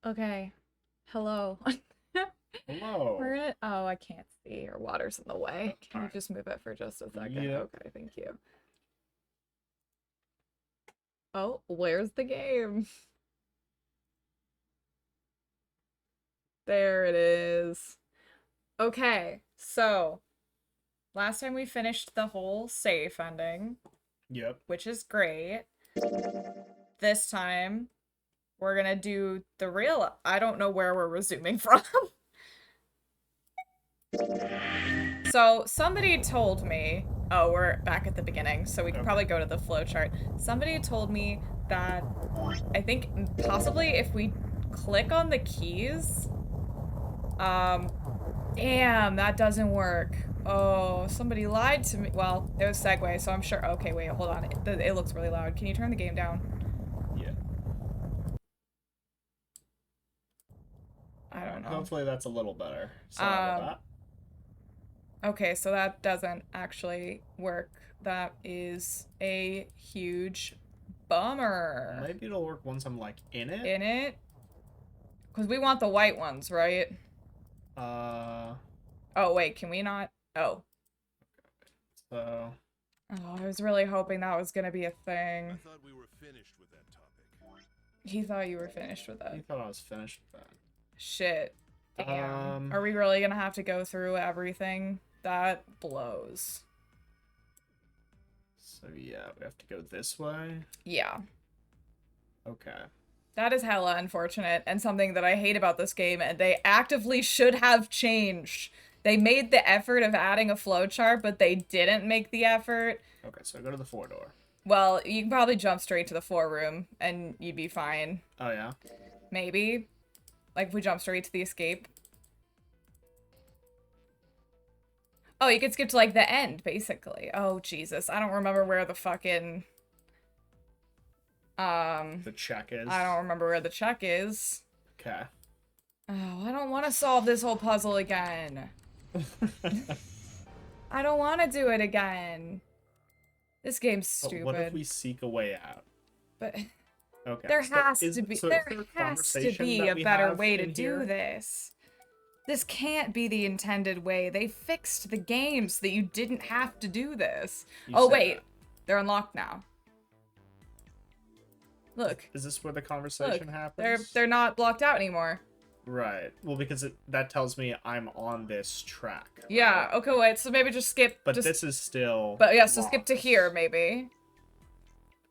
Okay. Hello. Hello. We're gonna. Oh, I can't see. Your water's in the way. Can you Alright. just move it for just a second? Yep. Okay, thank you. Oh, where's the game? There it is. Okay, so last time we finished the whole safe ending, Yep. which is great. This time we're gonna do the real. I don't know where we're resuming from. So somebody told me, oh, we're back at the beginning, so we could Okay. probably go to the flowchart. Somebody told me that I think possibly if we click on the keys, um, damn, that doesn't work. Oh, somebody lied to me. Well, it was segue, so I'm sure. Okay, wait, hold on. It looks really loud. Can you turn the game down? Yeah. I don't know. Hopefully that's a little better. Sorry Um, about okay, so that doesn't actually work. That is a huge that. bummer. Maybe it'll work once I'm like in it. In it? Because we want the white ones, right? Uh Oh, wait, can we not? Oh. so Oh, I was really hoping that was gonna be a thing. I thought we were finished with that topic. He thought you were finished with you it. thought I was finished with Shit. that. Damn. Are we really gonna have to go through everything? That blows. So yeah, we have to go this way. Yeah. Okay. That is hella unfortunate and something that I hate about this game, and they actively should have changed. They made the effort of adding a flowchart, but they didn't make the effort. Okay, so I go to the 4 door. Well, you can probably jump straight to the 4 room, and you'd be fine. Oh yeah? Maybe. Like, if we jump straight to the escape. Oh, you could skip to, like, the end, basically. Oh, Jesus. I don't remember where the fucking... The check is. I don't remember where the check is. Okay. Oh, I don't want to solve this whole puzzle again. I don't want to do it again. This game's But stupid. what if we seek a way out? But Okay. there so has is- to be so is there there a has to conversation be that a we better have way to in do here? this. This can't be the intended way. They fixed the game so that you didn't have to do this. You Oh said wait, that. they're unlocked now. Look, Is this where the conversation happens? they're not blocked out anymore. Right. Well, because that tells me I'm on this track. Right? Yeah. Okay. Wait. So maybe just skip. But just, this is still. But yeah. So skip to locked. here maybe.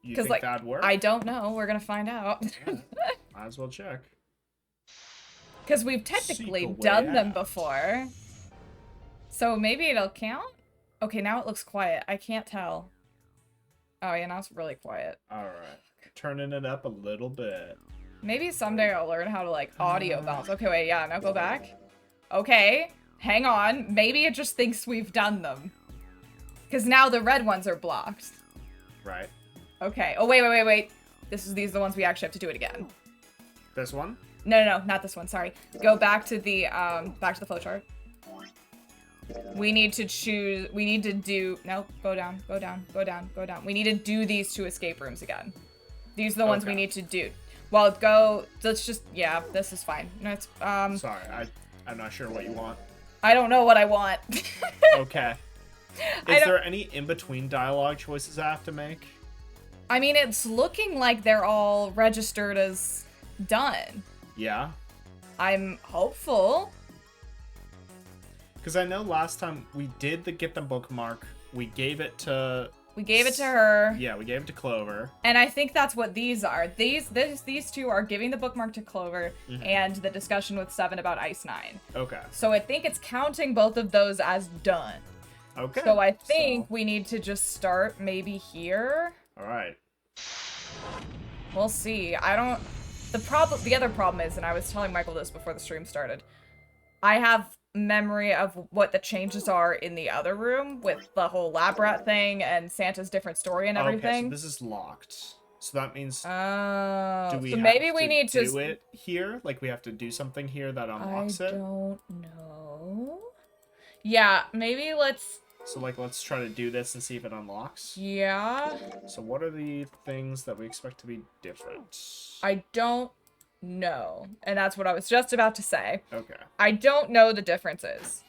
You 'Cause, think like, that'd work? I don't know. We're gonna find out. Yeah, might as well check. Because we've technically Seek a way done them out. before. So maybe it'll count? Okay, now it looks quiet. I can't tell. Oh, yeah, now it's really quiet. All right. Turning it up a little bit. Maybe someday I'll learn how to, like, audio bounce. Okay, wait, yeah, now go back. Okay, hang on. Maybe it just thinks we've done them. Because now the red ones are blocked. Right. Okay. Oh, wait. These are the ones we actually have to do it again. This one? No, not this one. Sorry. Go back to the flowchart. We need to choose. We need to do. No, go down. We need to do these 2 escape rooms again. These are the ones we Okay. need to do. Well, go. Let's just. Yeah, this is fine. No, it's Sorry, I'm not sure what you want. I don't know what I want. Okay. I Is don't- there any in-between dialogue choices I have to make? I mean, it's looking like they're all registered as done. Yeah. I'm hopeful. Because I know last time we did get the bookmark. We gave it to. We gave it to her. Yeah, we gave it to Clover. And I think that's what these are. These 2 are giving the bookmark to Clover and the discussion with 7 about Ice 9. Okay. So I think it's counting both of those as done. Okay. So I think we need to just start maybe here. All right. We'll see. I don't... The other problem is, and I was telling Michael this before the stream started, I have memory of what the changes are in the other room with the whole lab rat thing and Santa's different story and Okay, everything. so this is locked. So that means Oh, do we so have maybe we to need to do it here? Like we have to do something here that unlocks I it? don't know. Yeah, maybe let's... So like let's try to do this and see if it unlocks. Yeah. So what are the things that we expect to be different? I don't No. And that's what I was just about to say. Okay. I don't know the differences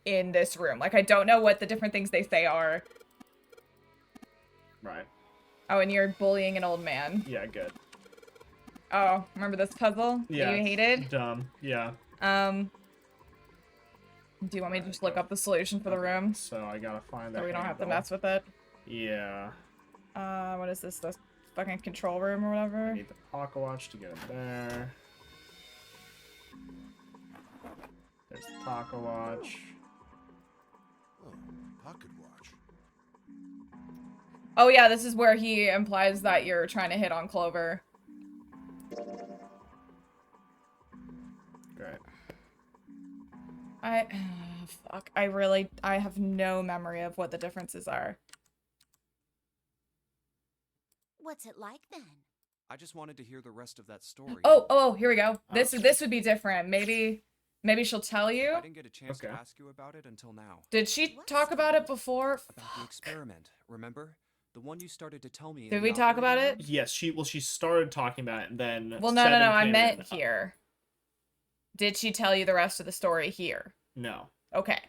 in this room. Like, I don't know what the different things they say are. Right. Oh, and you're bullying an old man. Yeah, good. Oh, remember this puzzle Yeah. that you hated? Dumb. Yeah. Do you want me to just look up the solution for the room? So I gotta find that. So we don't have to handle. mess with it? Yeah. What is this? The fucking control room or whatever? I need the pocket watch to get it there. There's the pocket watch. Oh, pocket watch. Oh yeah, this is where he implies that you're trying to hit on Clover. Great. Fuck. I have no memory of what the differences are. What's it like then? I just wanted to hear the rest of that story. Oh, here we go. This Okay. would be different. Maybe she'll tell you. I didn't get a chance to Okay. ask you about it until now. Did she talk about it before? About the Fuck. experiment, remember? The one you started to tell me. in Did the we talk about operating it? room? Yes, she started talking about it and then Well, no, Seven I came meant in. here. Did she tell you the rest of the story here? No. Okay.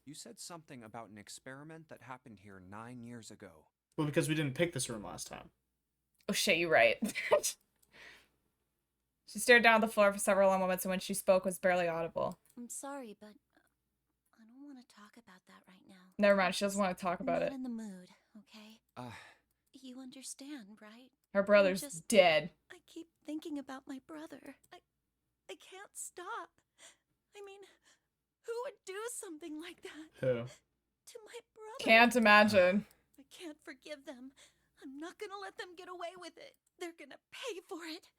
You said something about an experiment that happened here 9 years ago. Well, because we didn't pick this room last time. Oh shit, you're right. She stared down at the floor for several moments, and when she spoke was barely audible. I'm sorry, but I don't want to talk about that right now. Never mind, she doesn't want to talk about Not it. in the mood, okay? Uh, You understand, right? Her brother's just- dead. I keep thinking about my brother. I can't stop. I mean, who would do something like that Who? to my brother? Can't imagine. I can't forgive them. I'm not gonna let them get away with it. They're gonna pay for it.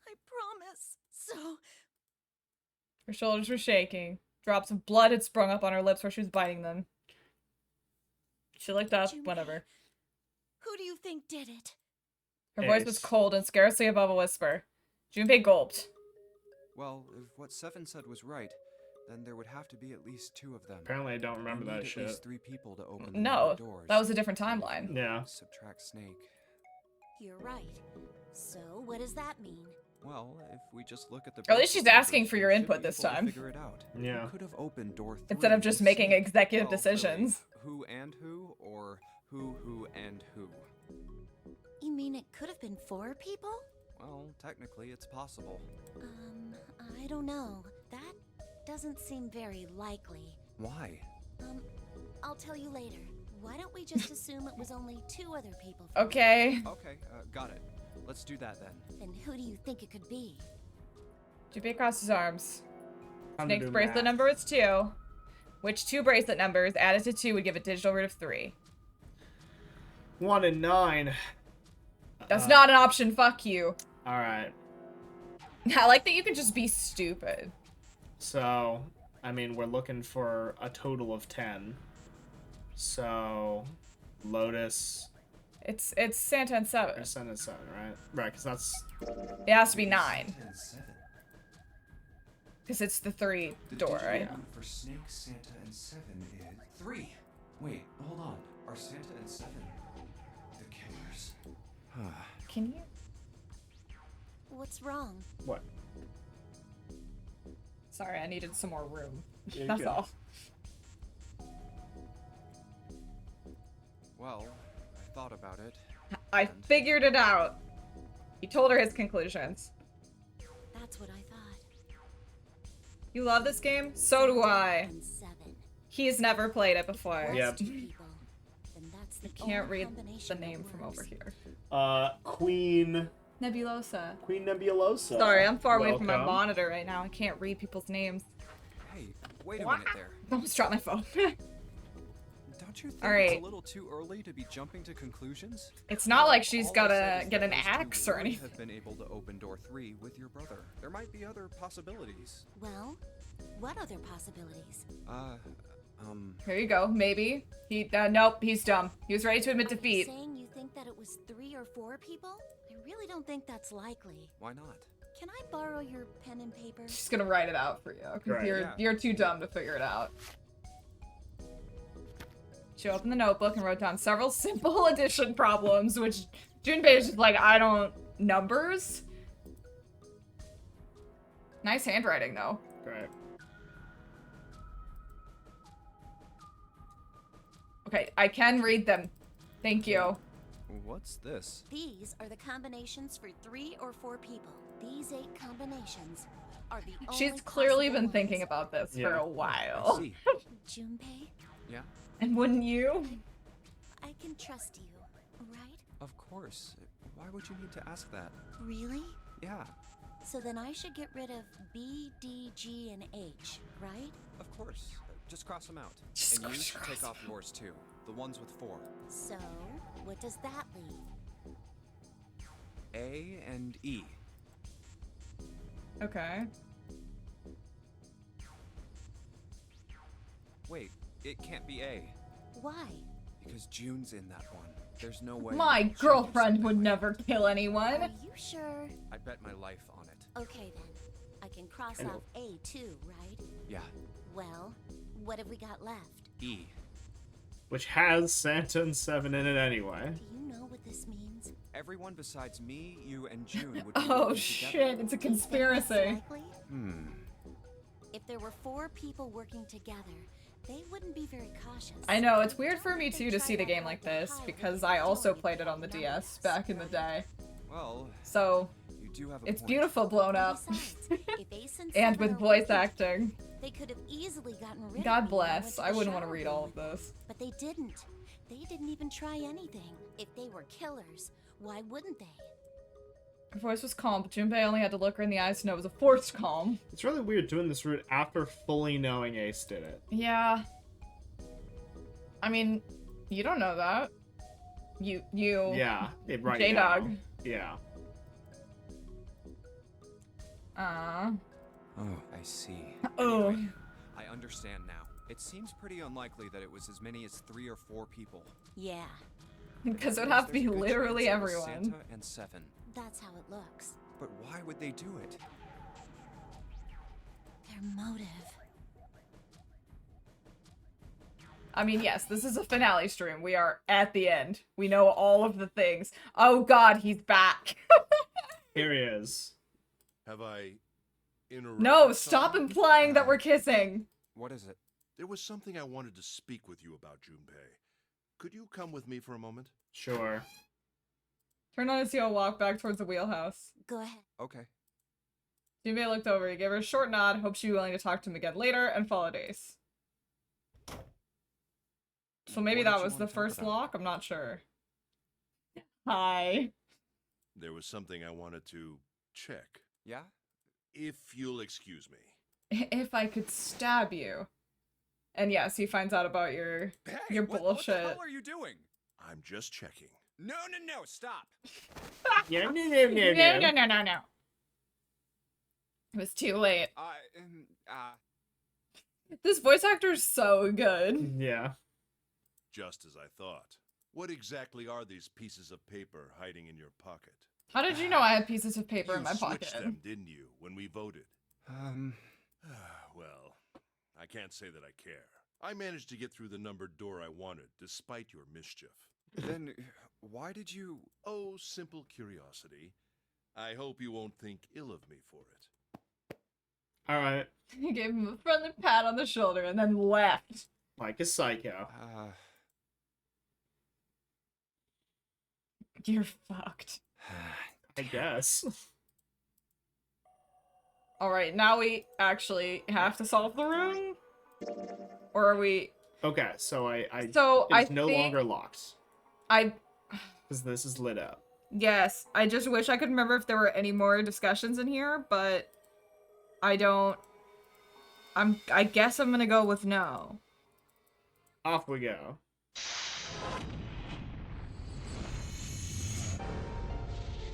I promise. So, Her shoulders were shaking. Drops of blood had sprung up on her lips where she was biting them. She looked up, Junpei, whatever. who do you think did it? Her voice was Ace. cold and scarcely above a whisper. Junpei gulped. well, if what Seven said was right, then there would have to be at least 2 of them. Apparently I don't remember We that need shit. At least 3 people to open the No, doors. that was a different timeline. Yeah. Subtract Snake. You're right. So, what does that mean? Well, if we just look at the. Or at least she's breakfast asking numbers, for we your should input be this able to time. Figure it out. Yeah. Who could have opened door 3 Instead of just with making Snake? executive Well, decisions. really, who and who, or who and who? You mean it could have been 4 people? Well, technically, it's possible. I don't know. That doesn't seem very likely. Why? I'll tell you later. Why don't we just assume it was only 2 other people? Okay. Okay, got it. Let's do that then. Then who do you think it could be? Junpei crossed his arms. Time to Snake's do bracelet math. number was 2. Which 2 bracelet numbers added to 2 would give a digital root of 3. 1 and 9. That's not an option, fuck you. Alright. I like that you can just be stupid. So, I mean, we're looking for a total of 10. So, Lotus, It's Santa and 7. or Sun and 7, right? Right, because that's... It has to be 9. 10 and 7. Because it's the 3 door, right? For Snake, Santa, and 7 is 3. Wait, hold on. Are Santa and 7 the killers? Can you? What's wrong? What? Sorry, I needed some more room. Yeah, you're That's good. all. Well, I thought about it. I figured it out. He told her his conclusions. That's what I thought. You love this game? So do I. And 7. He's never played it before. Plus Yep. 2 people. Then that's the Can't only read combination the that name from works. over here. Queen Nebulosa. Nebulosa. Sorry, I'm far away from my Welcome. monitor right now. I can't read people's names. Hey, wait a minute there. I almost dropped my phone. Don't you think All it's right. a little too early to be jumping to conclusions? It's not like she's All I gotta said is get that an those 2 axe or would anything. have been able to open door 3 with your brother. There might be other possibilities. Well, what other possibilities? Here you go. Maybe. Nope, he's dumb. He was ready to admit Are you defeat. saying you think that it was 3 or 4 people? I really don't think that's likely. Why not? Can I borrow your pen and paper? She's gonna write it out for you, because Right, yeah. you're too dumb to figure it out. She opened the notebook and wrote down several simple addition problems, which Junpei is just like, I don't... Numbers? Nice handwriting, though. Great. Okay, I can read them. Thank you. What's this? These are the combinations for 3 or 4 people. These 8 combinations are the only She's clearly possible been thinking ones. about this for Yeah. a I while. see. Junpei, Yeah, And wouldn't you? I can trust you, right? of course. Why would you need to ask that? Really? Yeah, So then I should get rid of B, D, G, and H, right? of course. Just cross them out. Just And you cross should take them off yours too. The ones with 4. So, what does that leave? A and E. Okay. Wait, it can't be A. Why? Because June's in that one. There's no way. My she did girlfriend something would like never kill Are anyone. you sure? that. I'd bet my life on it. Okay then. I can cross I know. off A too, right? Yeah, Well, what have we got left? E. Which has Santa and 7 in it anyway. Do you know what this means? Everyone besides me, you, and June would be Oh working shit, together. it's a Do you think that's conspiracy. likely? If there were 4 people working together, they wouldn't be very cautious. I know, it's I weird don't for me think too they'd to try see the game hide like behind this the because story I also of played it on the numbers, DS back in the right? day. Well, So, you do have a it's point. beautiful blown up. Besides, if Ace and And 7 with are voice working acting. together, they could have easily gotten rid of God me bless. when I went wouldn't the want to shower read room all of with me. this. But they didn't. They didn't even try anything. If they were killers, why wouldn't they? Her voice was calm, but Junpei only had to look her in the eyes to know it was a forced calm. It's really weird doing this route after fully knowing Ace did it. Yeah. I mean, you don't know that. You. Yeah, right J-Dog. now. Yeah. Oh, I see. Oh. Anyway, I understand now. It seems pretty unlikely that it was as many as 3 or 4 people. Yeah, Because it would That have to means be there's a good literally chance it was everyone. Santa and 7. that's how it looks. But why would they do it? Their motive. I mean, yes, this is a finale stream. We are at the end. We know all of the things. Oh god, he's back. Here he is. Have I interrupted? No, stop something? implying that we're kissing. What is it? There was something I wanted to speak with you about, Junpei. Could you come with me for a moment? Sure. Turn on his heel, walk back towards the wheelhouse. Go ahead. Okay. Junpei looked over. He gave her a short nod, hoped she'd be willing to talk to him again later, and followed Ace. So maybe What did that you was wanna the talk first about? lock? I'm not sure. Hi. There was something I wanted to check. Yeah? If you'll excuse me. If I could stab you. And yes, he finds out about your Hey, Your what the bullshit. hell are you doing? I'm just checking. No, stop. Yeah, no. No. It was too late. This voice actor is so good. Yeah. Just as I thought. What exactly are these pieces of paper hiding in your pocket? How did you know I had pieces of paper you in my pocket? switched them, didn't you, when we voted? Well, I can't say that I care. I managed to get through the numbered door I wanted, despite your mischief. Then why did you... Oh, simple curiosity. I hope you won't think ill of me for it. Alright. He gave him a friendly pat on the shoulder and then left. Like a psycho. You're fucked. I guess. Alright, now we actually have to solve the room? Or are we... Okay, so So, I it's no think... longer locked. Because this is lit up. Yes, I just wish I could remember if there were any more discussions in here, but... I don't... I guess I'm gonna go with no. Off we go.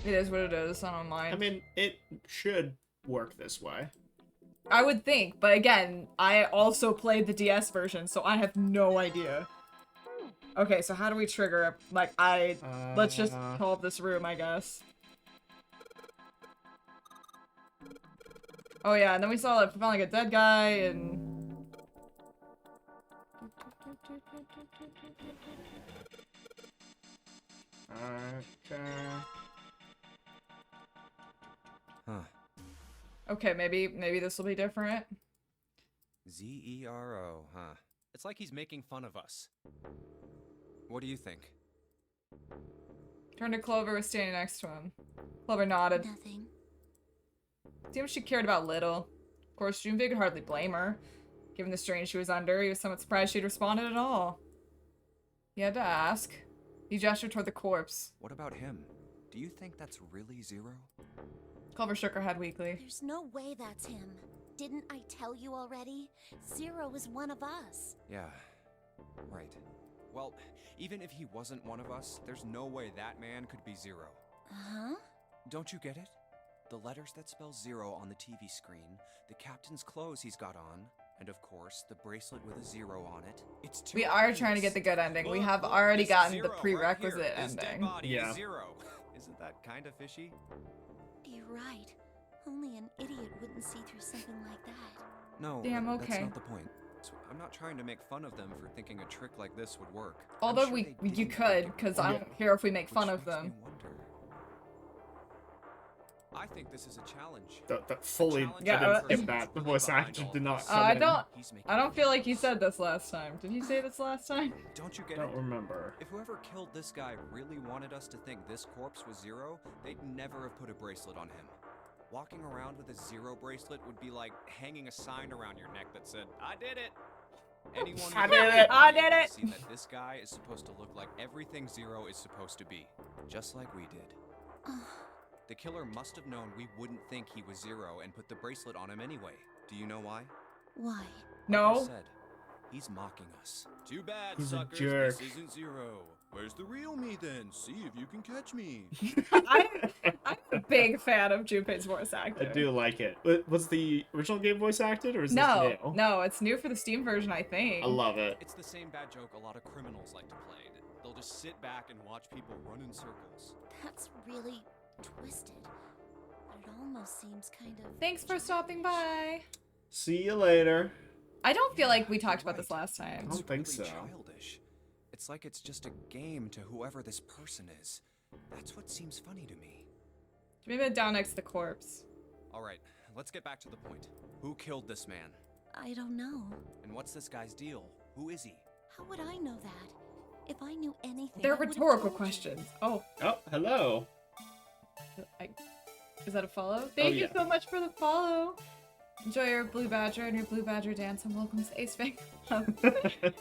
It is what it is, I don't mind. I mean, it should work this way. I would think, but again, I also played the DS version, so I have no idea. Okay, so how do we trigger it? Like, let's just solve this room, I guess. Oh yeah, and then we saw, like, we found, like, a dead guy, and... Okay. Huh. Okay, maybe this will be different. Z-E-R-O, huh? It's like he's making fun of us. What do you think? Turned to Clover, was standing next to him. Clover nodded. Nothing. Seemed she cared about little. Of course, Junpei could hardly blame her. Given the strain she was under, he was somewhat surprised she'd responded at all. He had to ask. He gestured toward the corpse. What about him? Do you think that's really Zero? Clover shook her head weakly. There's no way that's him. Didn't I tell you already? Zero is one of us. Yeah, right. Well, even if he wasn't one of us, there's no way that man could be Zero. Huh? Don't you get it? The letters that spell Zero on the TV screen, the captain's clothes he's got on, and of course, the bracelet with a 0 on it. It's too We are trying to get the good ending. We have already gotten the prerequisite ending. Yeah. Zero. Isn't that kind of fishy? You're right. Only an idiot wouldn't see through something like that. No, Damn, that's okay. not the point. So I'm not trying to make fun of them for thinking a trick like this would work. Although I'm sure they you didn't could, think it because would, I don't care if we make fun which of makes them. me wonder. I think this is a challenge. That fully Yeah, didn't think that. The voice actor did not come I in. don't feel like he said this last time. Did he say this last time? Don't you get Don't it? remember. If whoever killed this guy really wanted us to think this corpse was Zero, they'd never have put a bracelet on him. Walking around with a 0 bracelet would be like hanging a sign around your neck that said, "I did it." Anyone I who did it. I did it. See that this guy is supposed to look like everything Zero is supposed to be, just like we did. The killer must have known we wouldn't think he was Zero and put the bracelet on him anyway. Do you know why? Why? Like I No. said, he's mocking us. Too bad, He's a suckers. jerk. This isn't Zero. Where's the real me then? See if you can catch me. I'm a big fan of Junpei's voice I actor. do like it. Was the original game voice acted, or is No, this new? no, it's new for the Steam version, I think. I love it. It's the same bad joke a lot of criminals like to play. They'll just sit back and watch people run in circles. That's really twisted. But it almost seems kind of. Thanks for stopping by. See you later. I don't feel like we talked about this last I time. don't think It's so. really childish. It's like it's just a game to whoever this person is. That's what seems funny to me. Maybe it down next to the corpse. All right, let's get back to the point. Who killed this man? I don't know. And what's this guy's deal? Who is he? How would I know that? If I knew anything. They're I would've rhetorical told you. questions. Oh, Oh, hello. is that a follow? Thank you yeah. so much for the follow. Enjoy your Blue Badger and your Blue Badger dance, and welcome to AceFangirl.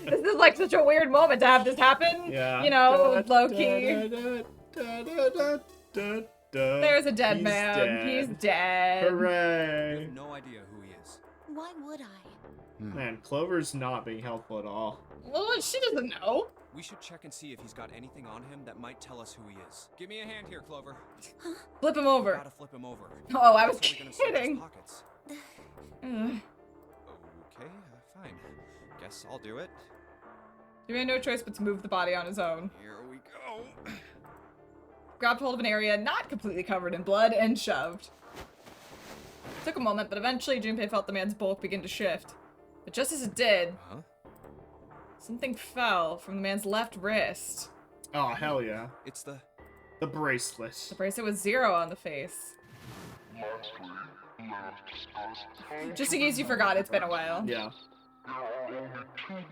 This is like such a weird moment to have this happen. Yeah. You know, low key. There's a dead He's man. dead. He's dead. I Hooray. have no idea who he is. Why would I? Man, Clover's not being helpful at all. Well, she doesn't know. We should check and see if he's got anything on him that might tell us who he is. Give me a hand here, Clover. Flip him We over. gotta flip him over. Oh, I was How are we gonna search his kidding. pockets? Ugh. Okay, fine. Guess I'll do it. He had no choice but to move the body on his own. Here we go. Grabbed hold of an area not completely covered in blood and shoved. Took a moment, but eventually Junpei felt the man's bulk begin to shift. But just as it did, Huh? something fell from the man's left wrist. Oh, hell yeah. It's the... The bracelet. The bracelet was 0 on the face. Just in case you forgot, it's been a while. Yeah. There are only 2 ways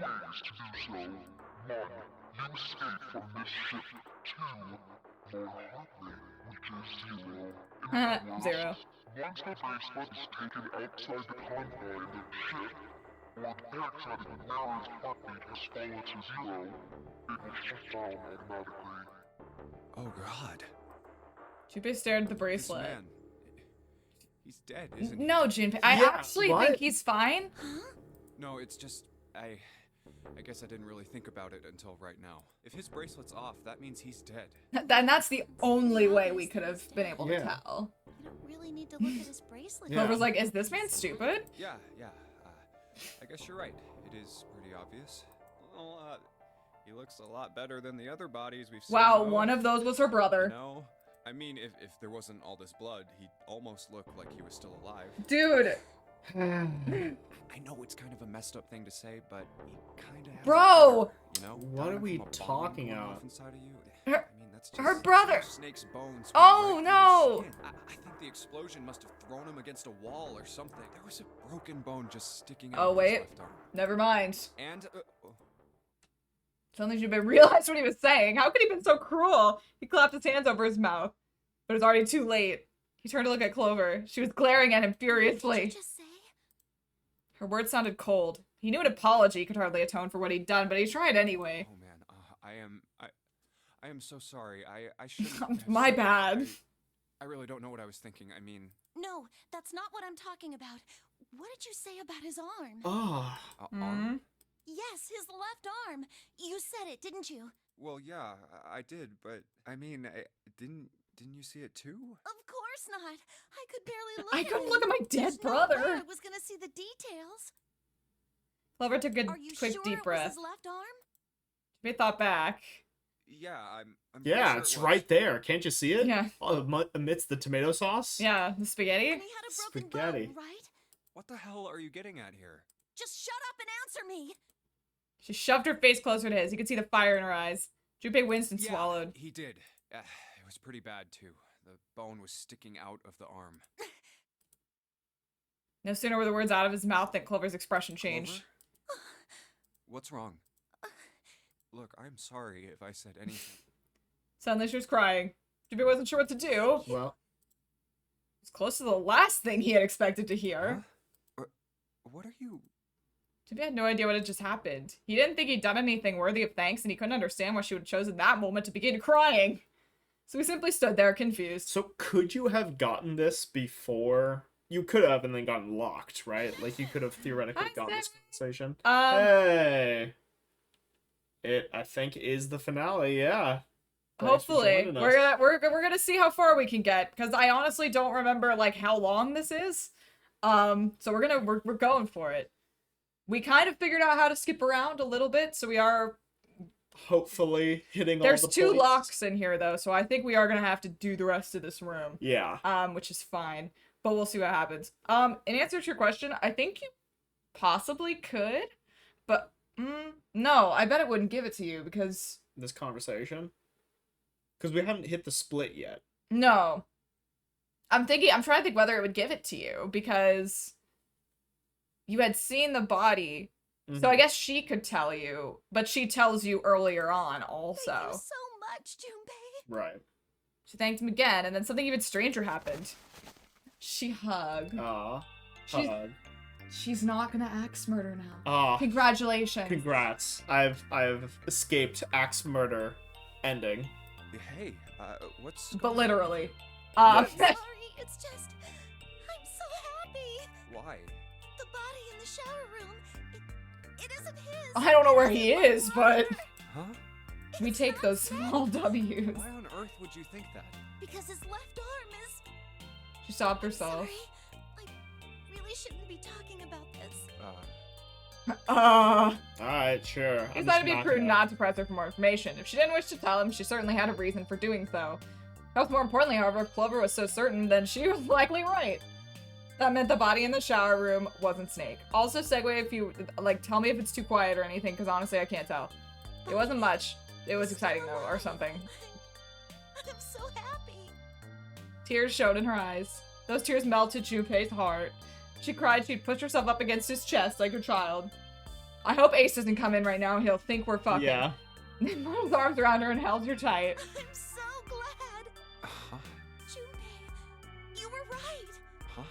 to do so. 1. You escape from this ship. 2. More hotly, which is 0. In other words, 0. once the bracelet is taken outside the confine of the ship, or the backside of the mirror's heartbeat has fallen to 0, it will shut down automatically. Oh, God. Junpei stared at the This bracelet. man... He's dead, isn't he? No, Junpei, I Yeah, actually what? think he's fine. No, it's just... I guess I didn't really think about it until right now. If his bracelet's off, that means he's dead. And that's the only way we could have been able to Yeah. tell. You don't really need to look at his bracelet. Yeah. Clover's like, is this man stupid? Yeah. I guess you're right. It is pretty obvious. Well, he looks a lot better than the other bodies we've seen. Wow, though. one of those was her brother. No. I mean, if there wasn't all this blood, he'd almost look like he was still alive. Dude, I know it's kind of a messed up thing to say, but he kind of has Bro! You know? What Dying are we from a bomb talking going about? off inside of you. Her- I mean, it's just Her brother. Snake's bones. Oh, right through no. his skin. I think the explosion must have thrown him against a wall or something. There was a broken bone just sticking out Oh, of wait. his left arm. Never mind. And Suddenly Junpei realized what he was saying. How could he have been so cruel? He clapped his hands over his mouth. But it was already too late. He turned to look at Clover. She was glaring at him What did furiously. you just say? Her words sounded cold. He knew an apology could hardly atone for what he'd done, but he tried anyway. oh man, I am so sorry. I shouldn't. have My said that. bad. I really don't know what I was thinking. I mean, No, that's not what I'm talking about. What did you say about his arm? Oh. arm? Yes, his left arm. You said it, didn't you? Well, yeah, I did, but I mean, didn't you see it too? Of course not. I could barely look I at couldn't him. look at my dead There's no brother. way I was gonna see the details. Clover took a Are you quick sure deep it was breath. his left arm? Junpei thought back. Yeah, I'm pretty Yeah, sure it's it was. right there. Can't you see it? Yeah. Amidst the tomato sauce? Yeah, the spaghetti? And he had a broken Spaghetti. bone, right? What the hell are you getting at here? Just shut up and answer me. She shoved her face closer to his. He could see the fire in her eyes. Junpei winced and Yeah, swallowed. He did. It was pretty bad too. The bone was sticking out of the arm. No sooner were the words out of his mouth than Clover's expression changed. Clover? What's wrong? Look, I'm sorry if I said anything. Suddenly she was crying. Junpei wasn't sure what to do. Well, It's close to the last thing he had expected to hear. Huh? What are you? Junpei had no idea what had just happened. He didn't think he'd done anything worthy of thanks, and he couldn't understand why she would have chosen that moment to begin crying. So he simply stood there, confused. so could you have gotten this before? You could have and then gotten locked, right? Like you could have theoretically I gotten this said- conversation. Um, Hey. It, I think, is the finale, yeah. Thanks for hopefully. joining We're us. gonna see how far we can get, because I honestly don't remember, like, how long this is. So we're going for it. We kind of figured out how to skip around a little bit, so we are... Hopefully hitting all There's the two points. locks in here, though, so I think we are gonna have to do the rest of this room. Yeah. Which is fine. But we'll see what happens. In answer to your question, I think you possibly could, but no, I bet it wouldn't give it to you because This conversation. Because we haven't hit the split yet. no. I'm trying to think whether it would give it to you because you had seen the body. So I Mhm. guess she could tell you, but she tells you earlier on also. Thank you so much, Junpei. Right. She thanked him again, and then something even stranger happened. She hugged. Aw. She's- Hug. She's not gonna axe murder now. Aw. Congratulations. Congrats. I've escaped axe murder ending. Hey, what's? But going on? literally. Yeah. Sorry, it's just... I'm so happy. Why? The body in the shower room, it isn't his. I don't know where It's he my is, but brother. Huh? we It's take not those Snake, small W's. Why on earth would you think that? Because his left arm is... She stopped I'm herself. sorry. I really shouldn't be talking about this. Alright, sure. He I'm decided to just be not prudent gonna- not to press her for more information. If she didn't wish to tell him, she certainly had a reason for doing so. Perhaps more importantly, however, if Clover was so certain, then she was likely right. That meant the body in the shower room wasn't Snake. Also, segue if you, like, tell me if it's too quiet or anything, because honestly, I can't tell. It wasn't much. It was exciting, though, or something. I'm so happy. Tears showed in her eyes. Those tears melted Junpei's heart. She cried she'd push herself up against his chest like a child. I hope Ace doesn't come in right now and he'll think we're fucking. Yeah. He put his arms around her and held her tight. I'm so glad. Huh? Junpei, you were right. Huh?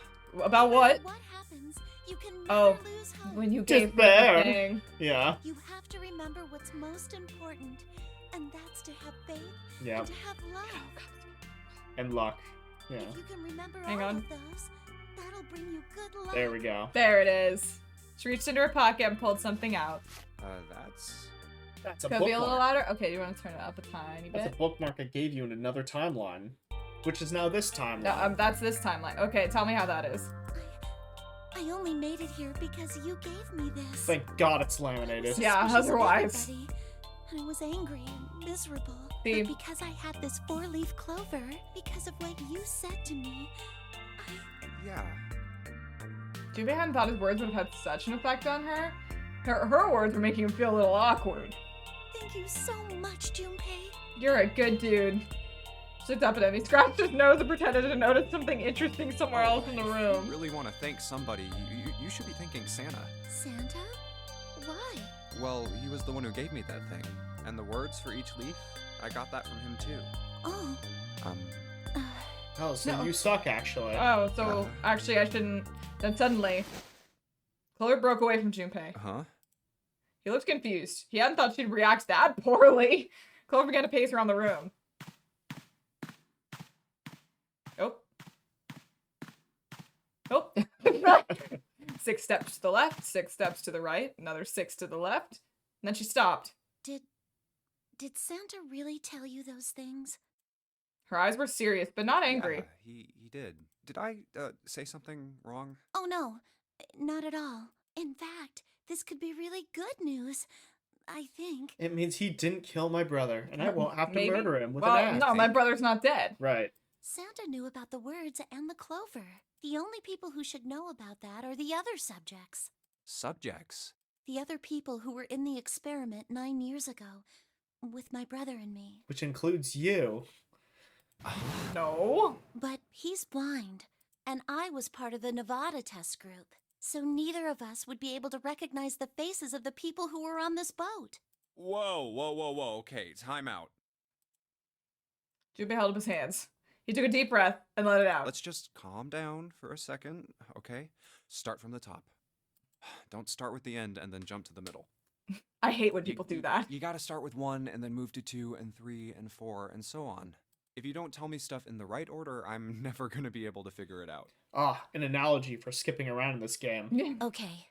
About No what? matter what happens, you can never Oh, lose hope. when you gave me Despair. the thing. Yeah. You have to remember what's most important, and that's to have faith Yeah. and to have love. And luck. Yeah. If you can remember Hang all on. of those, that'll bring you good luck. There we go. There it is. She reached into her pocket and pulled something out. That's a Could it be a little bookmark. louder? Okay, do you want to turn it up a tiny That's a bit? bookmark I gave you in another timeline. Which is now this timeline. No, that's this timeline. Okay, tell me how that is. I only made it here because you gave me this. Thank God it's I was laminated. Yeah, suspicious of otherwise. everybody, and I was angry and miserable. See? But because I had this four-leaf clover, because of what you said to me, Yeah. Junpei hadn't thought his words would have had such an effect on her. Her words were making him feel a little awkward. thank you so much, Junpei. You're a good dude. She looked up at him. He scratched his nose and pretended to notice something interesting somewhere else in the If you room. really want to thank somebody, you should be thanking Santa. Santa? Why? Well, he was the one who gave me that thing. And the words for each leaf, I got that from him too. Oh. Oh, so No. you suck, actually. Oh, so actually I shouldn't. Then suddenly, Clover broke away from Junpei. Huh? He looked confused. He hadn't thought she'd react that poorly. Clover began to pace around the room. Oh. Oh. 6 steps to the left, 6 steps to the right, another 6 to the left. And then she stopped. Did Santa really tell you those things? Her eyes were serious, but not angry. Yeah, he did. Did I say something wrong? Oh no, not at all. In fact, this could be really good news. I think. It means he didn't kill my brother, and I won't have to Maybe. murder him with Well, an axe. no, my brother's not dead. Right. Santa knew about the words and the clover. The only people who should know about that are the other subjects. Subjects? The other people who were in the experiment 9 years ago, with my brother and me. Which includes you. No. But he's blind, and I was part of the Nevada test group. So neither of us would be able to recognize the faces of the people who were on this boat. Whoa. Okay, time out. Junpei held up his hands. He took a deep breath and let it out. Let's just calm down for a second, okay? Start from the top. Don't start with the end and then jump to the middle. I hate when people do that. You gotta start with 1 and then move to 2 and 3 and 4 and so on. If you don't tell me stuff in the right order, I'm never gonna be able to figure it out. Ah, an analogy for skipping around in this game. Okay.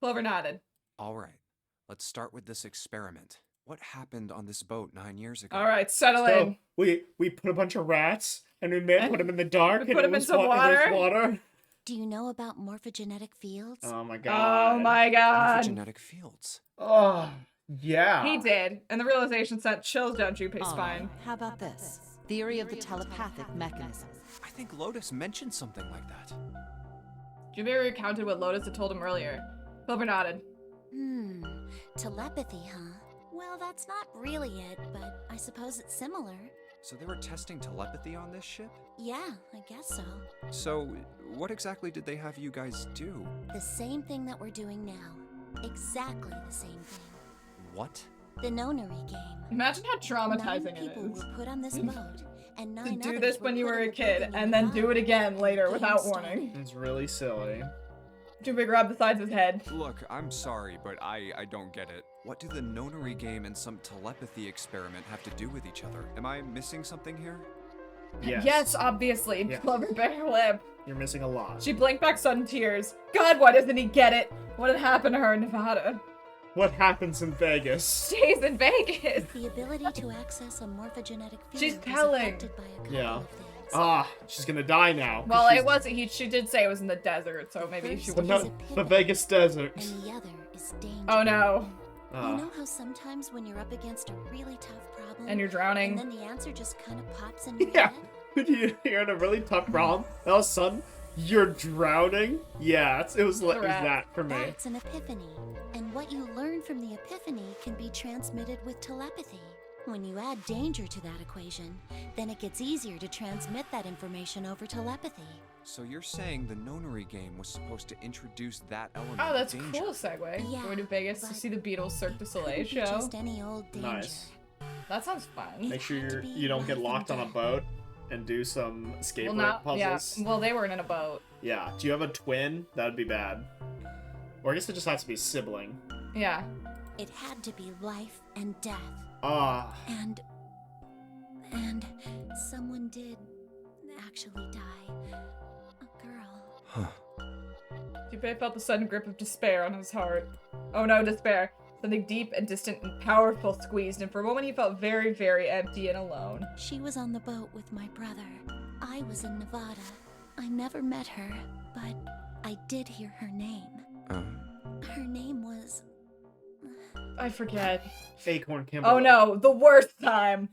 Clover nodded. All right, let's start with this experiment. What happened on this boat 9 years ago? All right, settle So, in. we put a bunch of rats, and we put them in the dark, We and put it 'em in was some wa- and it was water. water. Do you know about morphogenetic fields? Oh my god. Oh my god. Genetic fields. Oh, yeah. He did, and the realization sent chills down Junpei's spine. How about this? Theory of the telepathic mechanism. I think Lotus mentioned something like that. Junpei recounted what Lotus had told him earlier. Clover nodded. Telepathy, huh? Well, that's not really it, but I suppose it's similar. So they were testing telepathy on this ship? Yeah, I guess so. So, what exactly did they have you guys do? The same thing that we're doing now. Exactly the same thing. What? The nonary game. Imagine how 9 traumatizing people it is were put on this boat, and 9 to do others this were when you put were in a the kid building and then do it again later Game without started. warning. It's really silly. Junpei grabbed the sides of his head. Look, I'm sorry, but I don't get it. What do the nonary game and some telepathy experiment have to do with each other? Am I missing something here? Yes. Obviously. Yeah. Clover bit her lip. You're missing a lot. She blinked back sudden tears. God, why doesn't he get it? What had happened to her in Nevada? What happens in Vegas? Stays in Vegas. The ability to access a morphogenetic field She's is telling. affected by a couple Yeah. of things. Ah, she's gonna die now. 'cause Well, she's- it wasn't. She did say it was in the desert, so maybe she First was. But is not a the pivot, Vegas desert. and the other is danger. Oh no. You Ah. know how sometimes when you're up against a really tough problem, And you're drowning. and then the answer just kind of pops in your Yeah. head? You're in a really tough problem. All of a sudden, you're drowning. Yeah, it was Correct. that for me. That's an epiphany. And what you learn from the epiphany can be transmitted with telepathy. When you add danger to that equation, then it gets easier to transmit that information over telepathy. So you're saying the nonary game was supposed to introduce that element Oh, that's of a danger? cool segue. Yeah, Going to Vegas to but see the Beatles Cirque du Soleil Couldn't be show. just any old danger. Nice. That sounds fun. Make sure had to be you don't get life locked on and a death. boat and do some escape Well, rope not. puzzles. Yeah. Well, they weren't in a boat. Yeah. Do you have a twin? That would be bad. Or I guess it just has to be a sibling. Yeah. It had to be life and death. Ah. And someone did actually die. A girl. Junpei felt the sudden grip of despair on his heart. Oh no, despair. Something deep and distant and powerful squeezed, and for a moment he felt very, very empty and alone. She was on the boat with my brother. I was in Nevada. I never met her, but I did hear her name. Her name was... I forget. Acorn Kimberly. Oh no, the worst time.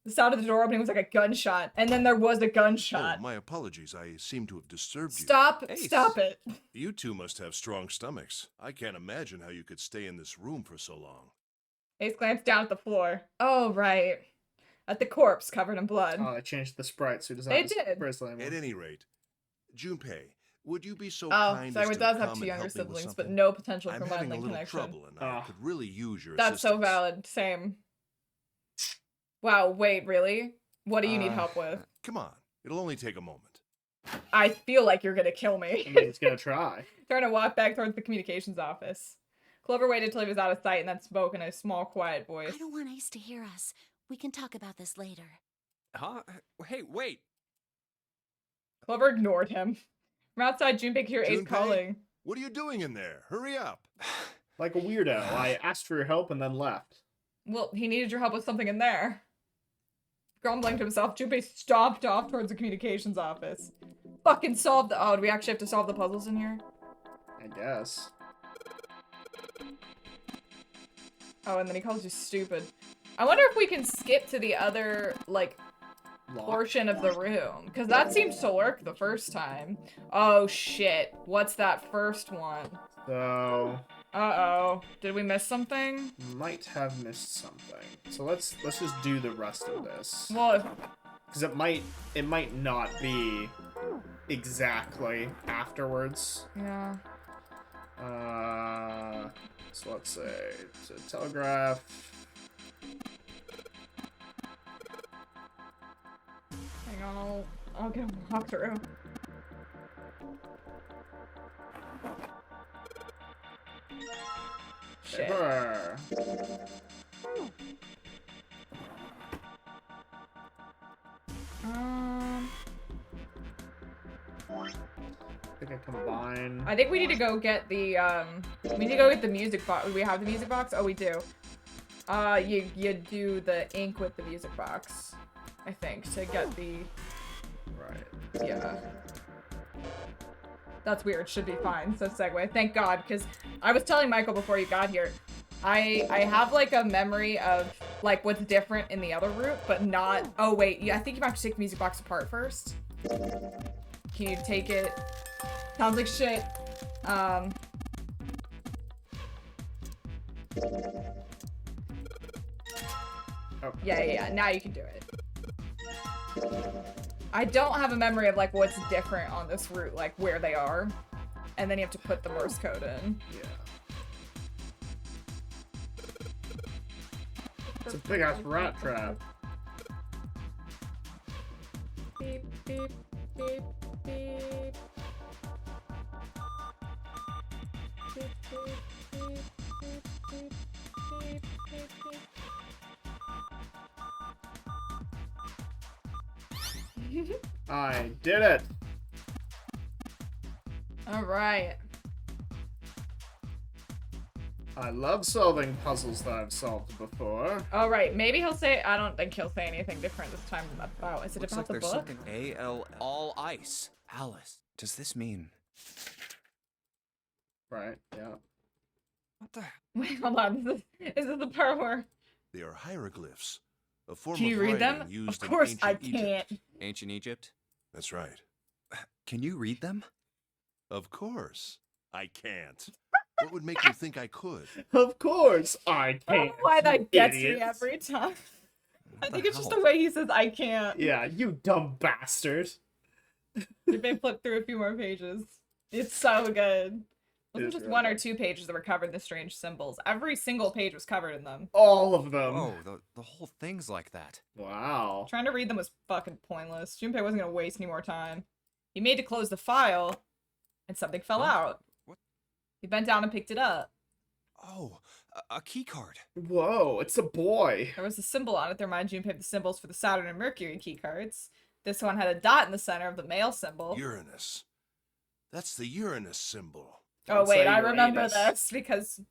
The sound of the door opening was like a gunshot, and then there was a gunshot. Oh, my apologies. I seem to have disturbed you. Stop! Ace. Stop it! You two must have strong stomachs. I can't imagine how you could stay in this room for so long. Ace glanced down at the floor. Oh, right. At the corpse covered in blood. Oh, they changed the sprite, so he doesn't They have his did. bracelet anymore. At any rate, Junpei, would you be so Oh, kind so as it to does have come two and younger help me with siblings, but something? no potential I'm for having a bonding little connection. trouble, and I could really use your That's so assistance. valid. Same. Wow, wait, really? What do you need help with? Come on, it'll only take a moment. I feel like you're gonna kill me. I mean, he's gonna try. Trying to walk back towards the communications office. Clover waited till he was out of sight and then spoke in a small, quiet voice. I don't want Ace to hear us. We can talk about this later. Huh? Hey, wait. Clover ignored him. From outside, Junpei could hear Ace Junpei? calling. What are you doing in there? Hurry up. Like a weirdo. I asked for your help and then left. Well, he needed your help with something in there. Grumbling to himself, Junpei stomped off towards the communications office. Fucking solve the— oh, do we actually have to solve the puzzles in here? I guess. Oh, and then he calls you stupid. I wonder if we can skip to the other, like, portion of the room. Because that seems to work the first time. Oh, shit. What's that first one? So, Uh-oh. Did we miss something? might have missed something. So let's just do the rest of this. Well, Because it might not be exactly afterwards. yeah. So let's say it's a telegraph. Hang on, I'll get a walkthrough. Shit. Paper. I think I combine. I think we need to go get the, we need to go get the music box. Do we have the music box? Oh, we do. You do the ink with the music box, I think, to get the, Right. yeah. That's weird, should be fine. So segue, thank God, because I was telling Michael before you got here, I have like a memory of like what's different in the other route, but not, oh wait, yeah, I think you might have to take the music box apart first. Can you take it? Sounds like shit. Oh. Yeah, now you can do it. I don't have a memory of like what's different on this route, like where they are. And then you have to put the Morse code in. Yeah. It's a big ass rat trap. Beep, beep, beep, beep. Beep, beep, beep, beep, beep, beep, beep, beep. I did it. All right. I love solving puzzles that I've solved before. All right. Maybe he'll say. I don't think he'll say anything different this time about. Is it Looks about like the there's book? something A-L all ice. Alice, does this mean? Right, yeah. What the? Wait, hold on. Is this the part where? They are hieroglyphs, a form Can you of read writing them? used Of course in I ancient can't. Egypt. Ancient Egypt? That's right. Can you read them? Of course. I can't. What would make you think I could? Of course I I don't can't. know why that gets me idiots. every time. I What think the it's just hell? the way he says I can't. Yeah, you dumb bastard. You may flip through a few more pages. It's so good. It wasn't is just really one or good. two pages that were covered in the strange symbols. Every single page was covered in them. All of them. Oh, the whole thing's like that. Wow. Trying to read them was fucking pointless. Junpei wasn't gonna waste any more time. He made to close the file, and something fell Huh? out. What? He bent down and picked it up. Oh, a key card. Whoa, it's a boy. There was a symbol on it that reminded Junpei of the symbols for the Saturn and Mercury key cards. This one had a dot in the center of the male symbol. Uranus. That's the Uranus symbol. Oh Don't wait, say I remember Uranus. this because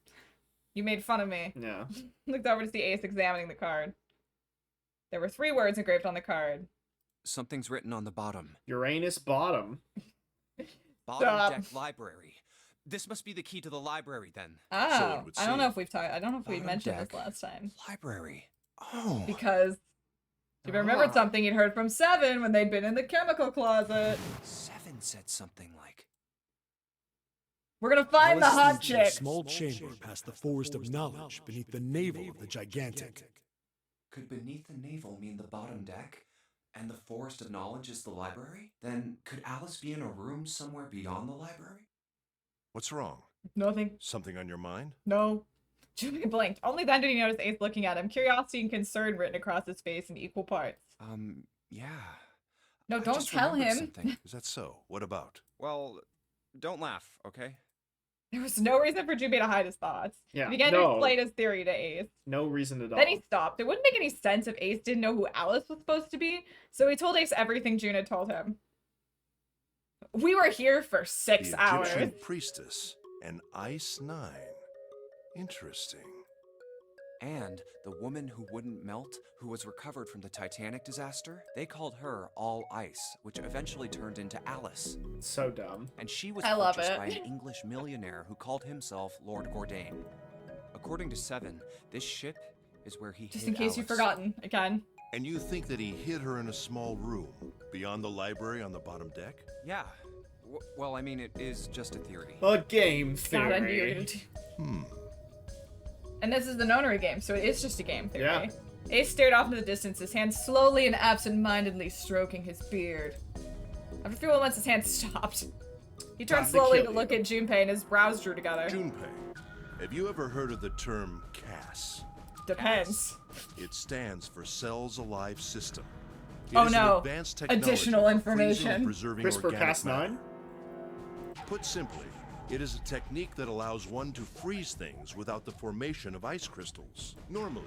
you made fun of me. Yeah. Looked over to see Ace examining the card. There were 3 words engraved on the card. Something's written on the bottom. Uranus bottom. Bottom Stop. deck library. This must be the key to the library then. Oh, it would I don't know seem. if we've talked. I don't know if we Bottom mentioned deck. this last time Library. Oh. because you remembered Ah. something you'd heard from Seven when they'd been in the chemical closet. 7 said something like, We're gonna find the Alice hot sleeps in a chick. small chamber past the forest of knowledge beneath the navel of the gigantic. Could beneath the navel mean the bottom deck? And the forest of knowledge is the library? Then could Alice be in a room somewhere beyond the library? What's wrong? Nothing. Something on your mind? No. Junpei blinked. Only then did he notice Ace looking at him, curiosity and concern written across his face in equal parts. Yeah. No, I don't just tell remembered him. something. Is that so? What about? Well, don't laugh, okay? There was no reason for Junpei to hide his thoughts. Yeah, He began to no. explain his theory to Ace. No reason at all. Then he stopped. It wouldn't make any sense if Ace didn't know who Alice was supposed to be, so he told Ace everything June had told him. We were here for 6 The hours. Egyptian priestess, an Ice 9. Interesting. And the woman who wouldn't melt, who was recovered from the Titanic disaster, they called her All Ice, which eventually turned into Alice. So dumb. And she was I love purchased it. by an English millionaire who called himself Lord Gordain. According to Seven, this ship is where he Just hid in case you've Alice. forgotten, again. And you think that he hid her in a small room beyond the library on the bottom deck? Yeah. Well, I mean, it is just a theory. A game God, I knew you were theory. gonna do- And this is the nonary game, so it is just a game theory. Yeah. Ace stared off into the distance, his hand slowly and absent-mindedly stroking his beard. After a few moments, his hand stopped. He turned Time to slowly kill to you. look at Junpei, and his brows drew together. Junpei, have you ever heard of the term CAS? Depends. It stands for Cells Alive System. It Oh is an no. advanced technology Additional for freezing and information. preserving CRISPR organic Cas9? matter. Put simply, it is a technique that allows one to freeze things without the formation of ice crystals. Normally,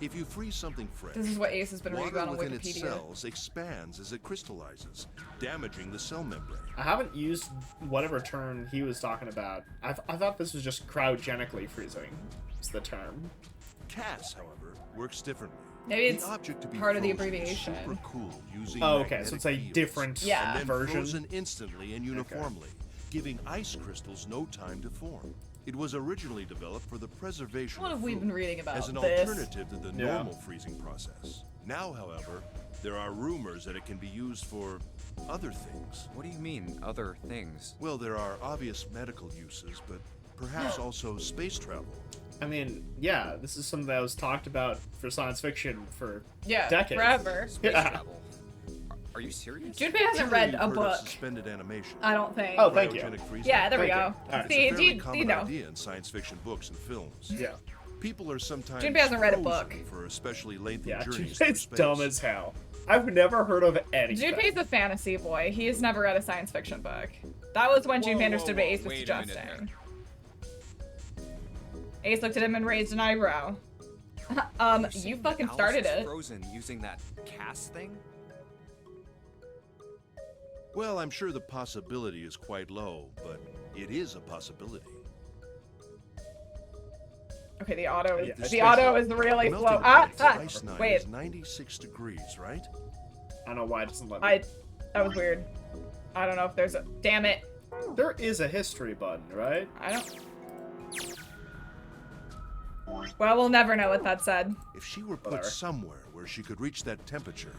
if you freeze something fresh, This is what Ace has been reading water about on within its Wikipedia. cells expands as it crystallizes, damaging the cell membrane. I haven't used whatever term he was talking about. I thought this was just cryogenically freezing. It's the term. CAS, however, works differently. Maybe The it's object to be part of the frozen is abbreviation. super cool using Oh, okay, so it's a magnetic fields. different Yeah. And then version. frozen instantly and uniformly, giving ice crystals no time to form. It was originally developed for the preservation What of have we food been reading about as an this? alternative to the Yeah. normal freezing process. Now, however, there are rumors that it can be used for other things. What do you mean, other things? Well, there are obvious medical uses, but perhaps also space travel. I mean, yeah, this is something that was talked about for science fiction for Yeah, decades. forever. Space Yeah. travel. Are you serious? Junpei hasn't Surely read you've a heard of book. suspended animation. I don't think. Oh, thank you. Cryogenic freezing. Yeah, there we Thank go. you. Alright. It's See, a fairly you common know. idea in science fiction books and films. Yeah. People are sometimes Junpei hasn't read a frozen book. for especially lengthy Yeah, journeys through it's space. dumb as hell. I've never heard of anything. Junpei's a fantasy boy. He has never read a science fiction book. That was when Junpei understood what Ace was wait a minute suggesting. Ace looked at him and raised an eyebrow. You're saying You that fucking Alice started was it. Frozen using that cast thing? Well, I'm sure the possibility is quite low, but it is a possibility. Okay, the auto is Yeah, the space- auto is really Melting slow. point for Ah, Ice 9 wait. is 96 degrees, right? I don't know why it doesn't let me. That was weird. I don't know if there's a. Damn it. There is a history button, right? I don't. Well, we'll never know what that said. If she were put Whatever. somewhere where she could reach that temperature,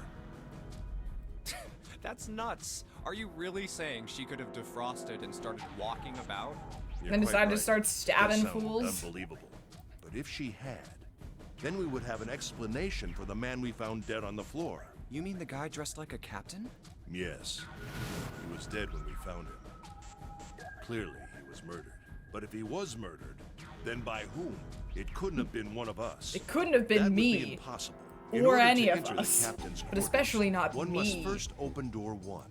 That's nuts. Are you really saying she could have defrosted and started walking about? you're Then quite decided to right. start stabbing That sounds fools. Unbelievable. But if she had, then we would have an explanation for the man we found dead on the floor. You mean the guy dressed like a captain? Yes, he was dead when we found him. Clearly, he was murdered. But if he was murdered, then by whom? It couldn't have been one of us. It couldn't have been That would be me. impossible. In Or order any to of enter the us, captain's but quarters, especially not one me. must first open door 1.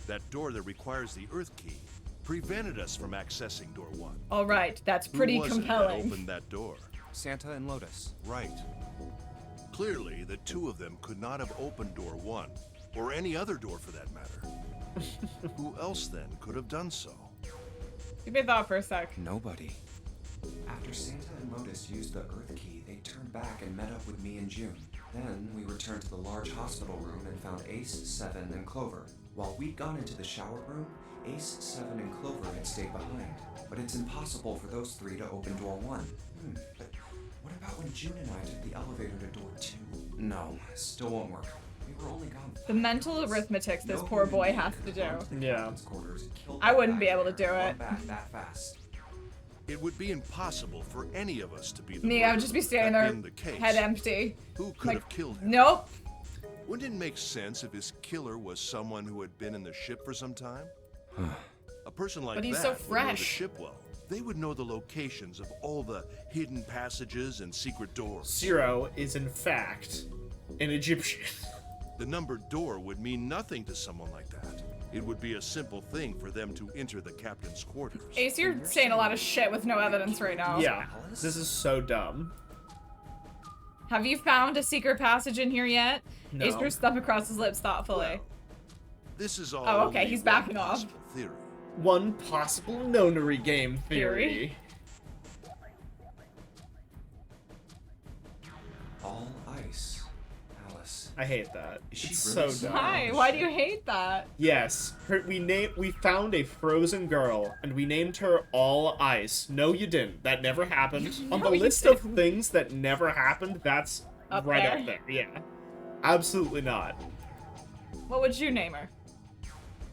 That door that requires the Earth key prevented us from accessing door 1. All right, that's Who pretty was it that compelling. opened that door? Santa and Lotus. Right. Clearly, the two of them could not have opened door 1, or any other door for that matter. Who else then could have done so? Give me a thought for a sec. Nobody. After Santa and Lotus used the Earth Key, they turned back and met up with me and June. Then we returned to the large hospital room and found Ace, Seven, and Clover. While we'd gone into the shower room, Ace, Seven, and Clover had stayed behind. But it's impossible for those three to open door 1. But what about when June and I took the elevator to door 2? No, still won't work. We were only gone. The mental arithmetics this poor boy has to do. Yeah. I wouldn't be able to do it. Back that fast. It would be impossible for any of us to be the Me, I would murderer. just be standing That there, being the case, head empty. who could Like, have killed him? nope. Wouldn't it make sense if his killer was someone who had been in the ship for some time? A person like But he's that so would know the fresh. ship well. They would know the locations of all the hidden passages and secret doors. 0 is in fact an Egyptian. The numbered door would mean nothing to someone like that. It would be a simple thing for them to enter the captain's quarters. Ace, you're saying a lot of shit with no evidence right now. Yeah, this is so dumb. Have you found a secret passage in here yet? No. Ace drew thumb across his lips thoughtfully. This is all. Oh, okay, only he's one backing off. possible Theory. One possible nonary game theory. All ice. Alice. I hate that. Is she It's really so dumb. Why? Why do you hate that? Yes, we found a frozen girl and we named her All Ice. No, you didn't. That never happened. On the you list of things that never happened, that's Up right there? up there. Yeah, absolutely not. What would you name her?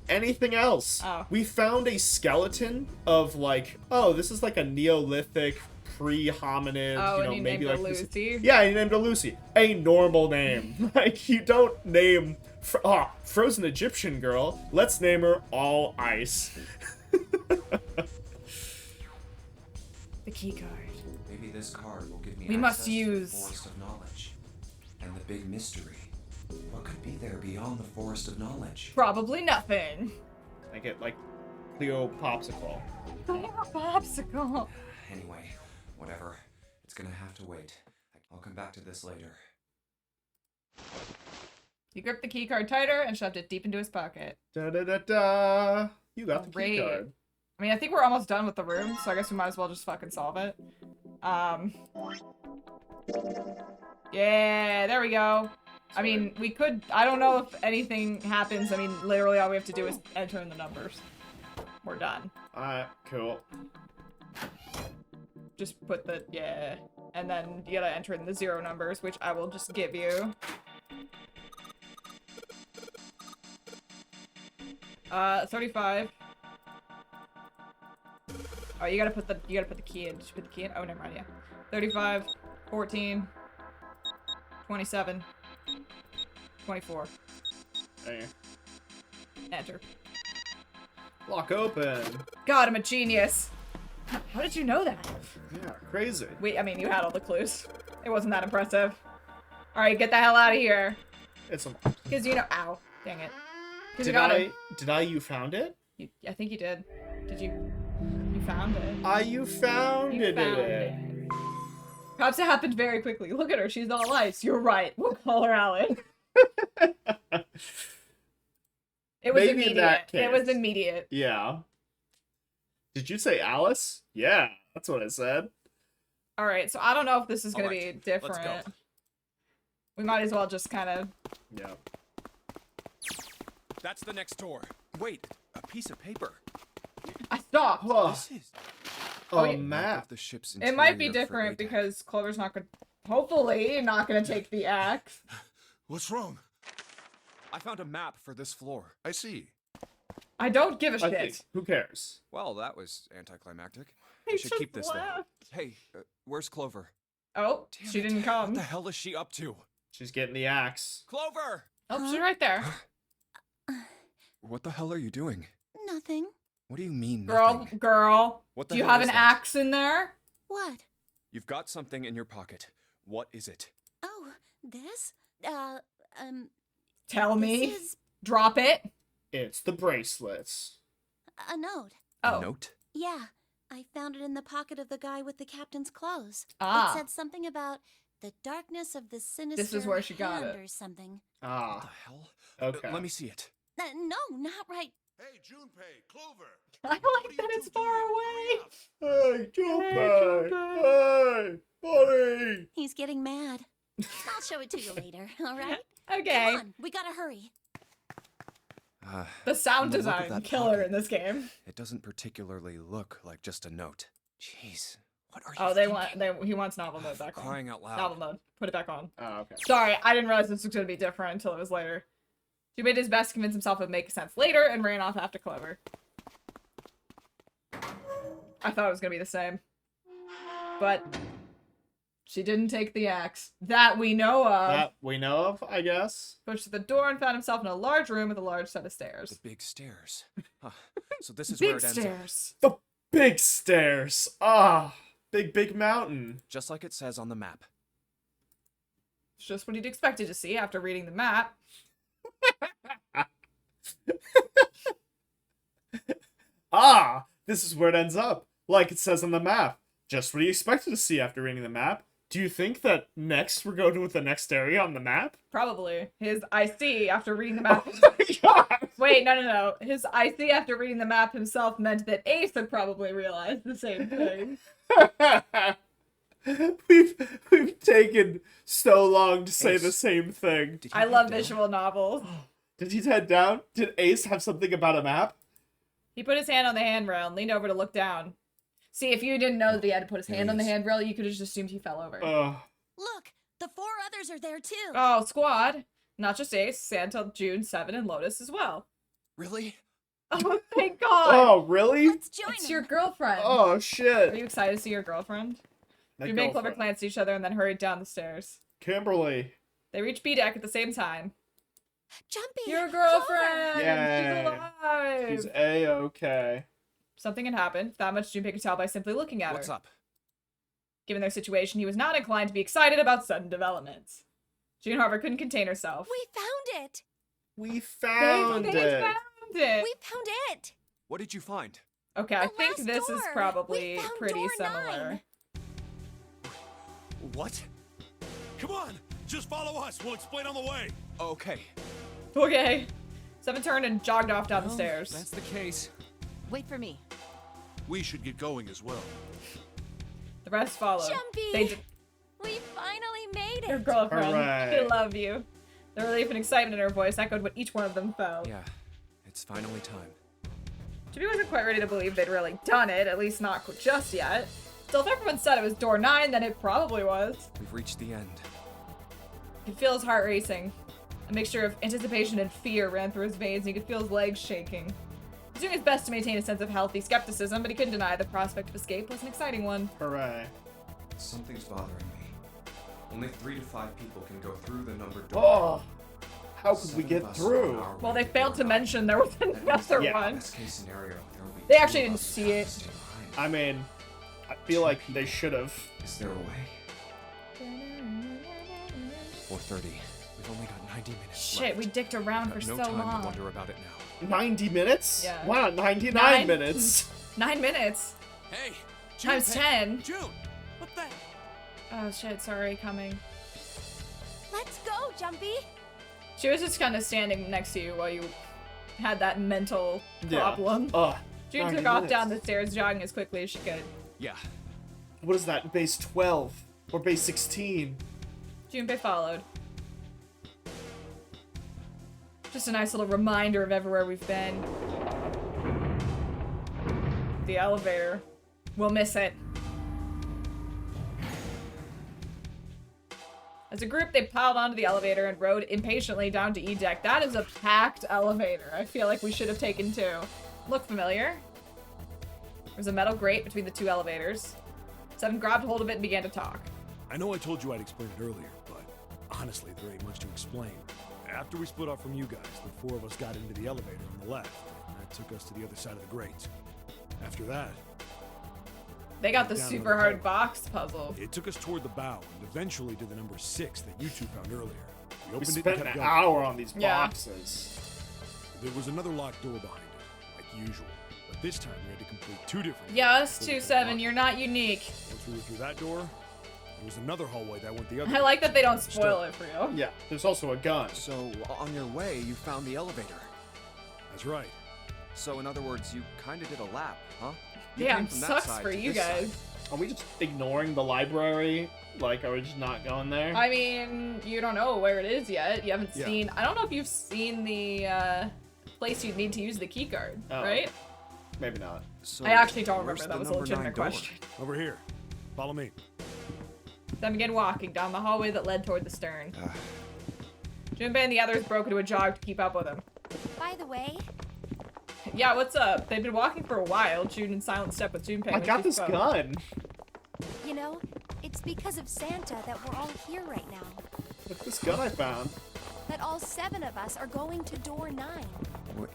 Anything else? Oh. We found a skeleton of like, oh, this is like a Neolithic pre-hominid. Oh, you and know, you maybe named her like this- Lucy? Yeah, you named her Lucy. A normal name. Like you don't name frozen Egyptian girl. Let's name her All Ice. The key card. Maybe this card will give me We must access to use- the Forest of Knowledge. And the big mystery. What could be there beyond the Forest of Knowledge? Probably nothing. I get like Cleo Popsicle. Popsicle. Anyway, whatever. It's gonna have to wait. I'll come back to this later. He gripped the key card tighter and shoved it deep into his pocket. Da da da da. You got the key Great. card. I mean, I think we're almost done with the room, so I guess we might as well just fucking solve it. Yeah, there we go. I mean, we could, I don't know if anything happens. I mean, literally all we have to do is enter in the numbers. We're done. Alright, cool. Just put the, yeah. And then you gotta enter in the 0 numbers, which I will just give you. 35. Oh, you gotta put the key in. Did you put the key in? Oh, never mind, yeah. 35, 14, 27, 24. There. Enter. Lock open. God, I'm a genius. How did you know that? Yeah, crazy. Wait, I mean, you had all the clues. It wasn't that impressive. Alright, get the hell out of here. It's a. Because you know, ow, dang it. 'Cause you Did gotta- you found it? I think you did. Did you? You found it. You found You it. found it. Perhaps it happened very quickly. Look at her, she's all ice. You're right. We'll call her Alan. It was Maybe in immediate. that It was case. immediate. Yeah. Did you say Alice? Yeah, that's what I said. Alright, so I don't know if this is gonna Alright, be let's different. go. We might as well just kind of... Yeah. That's the next door. Wait, a piece of paper. I stopped. This is Oh, A yeah. map. of the ship's It might be interior for different ADAC. because Clover's not gonna... Hopefully not gonna take the axe. What's wrong? I found a map for this floor. I see. I don't give a I shit. think. Who cares? Well, that was anticlimactic. He I should just keep this though. left. Hey, where's Clover? Oh, Damn she it. didn't What come. the hell is she up to? She's getting the axe. Clover! Oh, she's right there. What the hell are you doing? Nothing. What do you mean, Girl, nothing? girl. What the Do you hell have is an that? axe in there? What? You've got something in your pocket. What is it? Oh, this? Tell me. This is Drop it. It's the bracelets. a note. Oh. A note? Yeah, I found it in the pocket of the guy with the captain's clothes. Ah. It said something about the darkness of the sinister This is where she got hand it. or something. What Ah. the hell? Okay. Let me see it. No, not right. Hey, Junpei, Clover. I What like are that you it's two far doing? away. Hurry up. Hey, Junpei! Hey, buddy! He's getting mad. I'll show it to you later, all right? Okay. Come on, we gotta hurry. The sound From the look of design that killer pocket, in this game. It doesn't particularly look like just a note. Jeez, what are you Oh, thinking? he wants novel mode For back on. crying out loud. Novel mode. Put it back on. Oh, okay. Sorry, I didn't realize this was gonna be different until it was later. He made his best to convince himself it would make sense later and ran off after Clover. I thought it was gonna be the same. But she didn't take the axe. That we know of. That we know of, I guess. Pushed the door and found himself in a large room with a large set of stairs. The big stairs. Huh. So this is where Big it ends up. stairs. The big stairs. Ah, big mountain. Just like it says on the map. It's just what he'd expected to see after reading the map. Ah, this is where it ends up. Like it says on the map. Just what he expected to see after reading the map. Do you think that next we're going to the next area on the map? Probably. His I see after reading the map. Oh my god! Wait, no. His I see after reading the map himself meant that Ace had probably realized the same thing. We've taken so long to say the same thing. Did he I head love down? visual novels. Did he head down? Did Ace have something about a map? He put his hand on the handrail and leaned over to look down. See, if you didn't know that he had to put his hand on the handrail, you could have just assumed he fell over. Look, the 4 others are there too. Oh, squad. Not just Ace, Santa, June, Seven, and Lotus as well. Really? Oh, thank God. Oh, really? Let's join It's them. your girlfriend. Oh, Are shit. you excited to see your girlfriend? That June and Clover girlfriend. glanced at each other and then hurried down the stairs. Kimberly. They reached B deck at the same time. Jumpy. Your Clover. girlfriend! Yay. She's alive! She's A-okay. Something had happened. That much Junpei could tell by simply looking at What's her. up? Given their situation, he was not inclined to be excited about sudden developments. June, however, couldn't contain herself. We found it. We found They it. found it! We found it. What did you find? Okay, I The think last this is door. probably We found pretty door similar. 9. What? Come on, just follow us. We'll explain on the way. Okay. Okay. Seven turned and jogged off down the Well, stairs. That's the case. Wait for me. We should get going as well. The rest followed. Jumpy. They did. We finally made Your it. girlfriend. Hooray. I love you. The relief and excitement in her voice echoed what each one of them felt. Yeah. It's finally time. Jimmy wasn't quite ready to believe they'd really done it, at least not just yet. Still, if everyone said it was door 9, then it probably was. We've reached the end. He could feel his heart racing. A mixture of anticipation and fear ran through his veins, and he could feel his legs shaking. He was doing his best to maintain a sense of healthy skepticism, but he couldn't deny the prospect of escape was an exciting one. Hooray. Something's bothering me. Only 3 to 5 people can go through the numbered door. Oh, how could we 7 get of us through? are on our Well, way they failed to door 9. mention there was That means another Yeah. one. Best case scenario, there will be They 2 actually of didn't us see who have it. to stay behind. I mean, I feel like they should have. Is there a way? 4:30. We've only got 90 minutes Shit, left. we dicked around for No so time long. to wonder about it now. 90 minutes? Yeah. Why not 99 9 minutes? 9 minutes. Hey! Times 10. June! What the? Oh shit, sorry, coming. Let's go, Jumpy. She was just kind of standing next to you while you had that mental problem. Ugh. June 90 took off minutes. down the stairs, jogging as quickly as she could. Yeah. What is that? Base 12? Or base 16? Junpei followed. Just a nice little reminder of everywhere we've been. The elevator. We'll miss it. As a group, they piled onto the elevator and rode impatiently down to E deck. That is a packed elevator. I feel like we should have taken 2. Look familiar? There's a metal grate between the 2 elevators. Seven grabbed hold of it and began to talk. I know I told you I'd explain it earlier, but honestly, there ain't much to explain. After we split off from you guys, the 4 of us got into the elevator on the left, and that took us to the other side of the grate. After that, They got the Down super another hard hole. box puzzle. it took us toward the bow, and eventually to the number 6 that you 2 found earlier. We We opened it spent and kept an going. hour on these Yeah. boxes. There was another locked door behind it, like usual. But this time we had to complete 2 different Yeah, doors us before we could 2-7, unlock you're it. not unique. Once we were through that door, there was another hallway that went the other I way. like that they don't Still, spoil it for you. Yeah, there's also a gun. So, on your way, you found the elevator. That's right. So, in other words, you kinda did a lap, huh? You Damn, came from that sucks side for to you this side. guys. Are we just ignoring the library? Like, are we just not going there? I mean, you don't know where it is yet. You haven't Yeah. seen. I don't know if you've seen the place you'd need to use the key card, Oh. right? Maybe not. So, I actually don't where's remember. That the was a number legitimate 9 door? question. Over here. Follow me. Then began walking down the hallway that led toward the stern. Ah. Junpei and the others broke into a jog to keep up with him. By the way, Yeah, what's up? They've been walking for a while, June in silent step with Junpei. I when got she this spoke. gun. You know, it's because of Santa that we're all here right now. Look at this gun I found. That all 7 of us are going to door 9. What?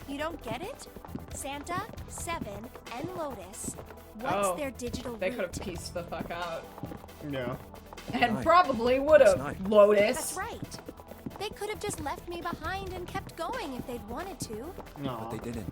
You don't get it? Santa, 7, and Lotus. What's Oh, their digital They could route? have pieced the fuck out. Yeah. And Nine. probably would It's have, nine. Lotus. That's right. They could have just left me behind and kept going if they'd wanted to. No. But they didn't.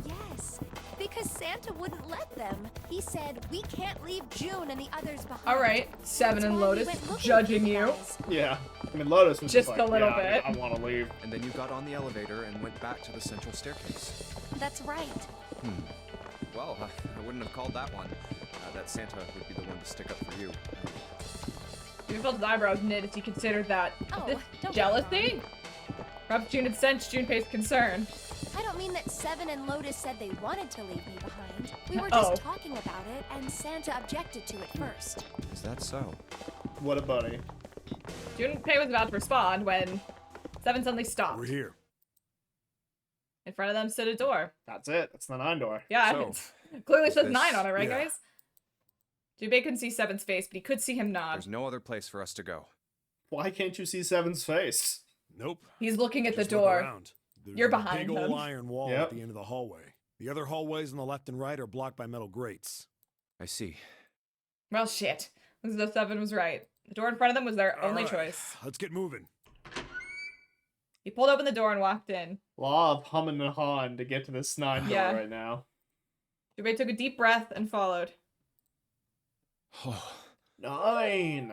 Yes, because Santa wouldn't let them. He said, we can't leave June and the others behind. Alright, 7 That's and why we Lotus went looking judging for you. guys. Yeah. I mean, Lotus was Just like, a little yeah, bit. I want to leave. And then you got on the elevator and went back to the central staircase. That's right. Well, I wouldn't have called that one. That Santa would be the one to stick up for you. June felt his eyebrows knit as he considered that. Oh, This don't get jealousy? Perhaps June had sensed Junpei's concern. I don't mean that 7 and Lotus said they wanted to leave me behind. We were just Oh. talking about it, and Santa objected to it first. Is that so? What a buddy. Junpei was about to respond when 7 suddenly stopped. We're here. In front of them stood a door. That's it. That's the 9 door. Yeah, So, it's clearly says this- 9 on it, right, yeah. guys? Junpei couldn't see 7's face, but he could see him nod. There's no other place for us to go. Why can't you see Seven's face? Nope. He's looking at the Just look door. around. There's You're a behind big him. old iron wall Yep. at the end of the hallway. The other hallways on the left and right are blocked by metal grates. I see. Well, shit. Looks as though 7 was right. The door in front of them was their only All right, choice. Let's get moving. He pulled open the door and walked in. Law of humming and hawing to get to this 9 door Yeah. right now. Junpei took a deep breath and followed. Oh, 9.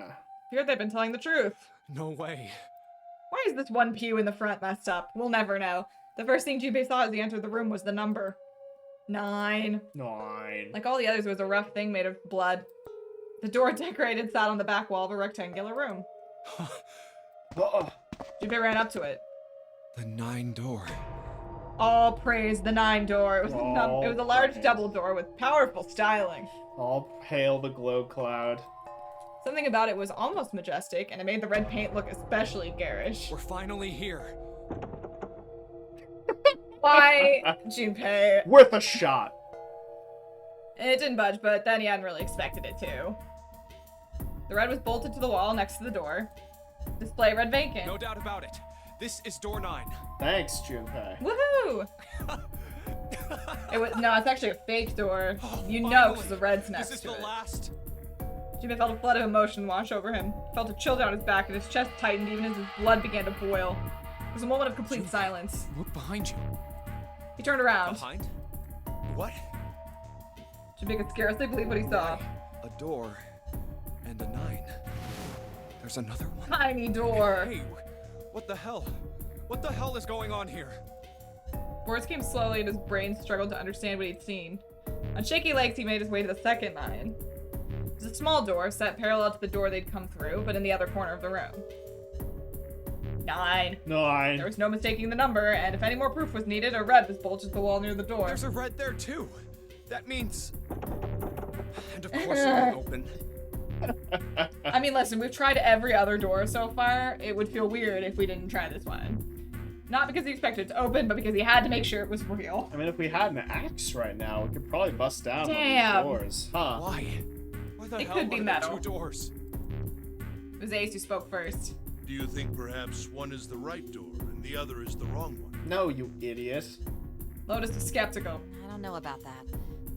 Feared they'd been telling the truth. no way. Why is this one pew in the front messed up? We'll never know. The first thing Junpei saw as he entered the room was the number. 9. 9. Like all the others, it was a rough thing made of blood. The door decorated sat on the back wall of a rectangular room. Oh, Junpei ran up to it. The 9 door. All praise the 9 door. It was, it was a large praise. double door with powerful styling. all hail the glow cloud. Something about it was almost majestic, and it made the red paint look especially garish. We're finally here. Why, Junpei? Worth a shot. It didn't budge, but then he hadn't really expected it to. The red was bolted to the wall next to the door. Display read vacant. No doubt about it. This is door 9. Thanks, Junpei. Woohoo! It was no, it's actually a fake door. You know, Finally. because the red's next This is to the it. last. Junpei felt a flood of emotion wash over him. Felt a chill down his back, and his chest tightened even as his blood began to boil. It was a moment of complete silence. Look behind you. He turned around. Behind? What? Junpei could scarcely believe what he saw. A door and a 9. There's another one. Tiny door. Hey, what the hell? What the hell is going on here? Words came slowly, and his brain struggled to understand what he'd seen. On shaky legs, he made his way to the second 9. It was a small door, set parallel to the door they'd come through, but in the other corner of the room. 9. 9. There was no mistaking the number, and if any more proof was needed, a red was bolted to the wall near the door. There's a red there too. That means. And of course it won't open. I mean, listen, we've tried every other door so far. It would feel weird if we didn't try this one. Not because he expected it to open, but because he had to make sure it was real. I mean, if we had an axe right now, we could probably bust down Damn. one of these doors. Huh. Why? Why the It hell could be are there metal. 2 doors? It was Ace who spoke first. Do you think perhaps one is the right door and the other is the wrong one? No, you idiot. Lotus was skeptical. I don't know about that.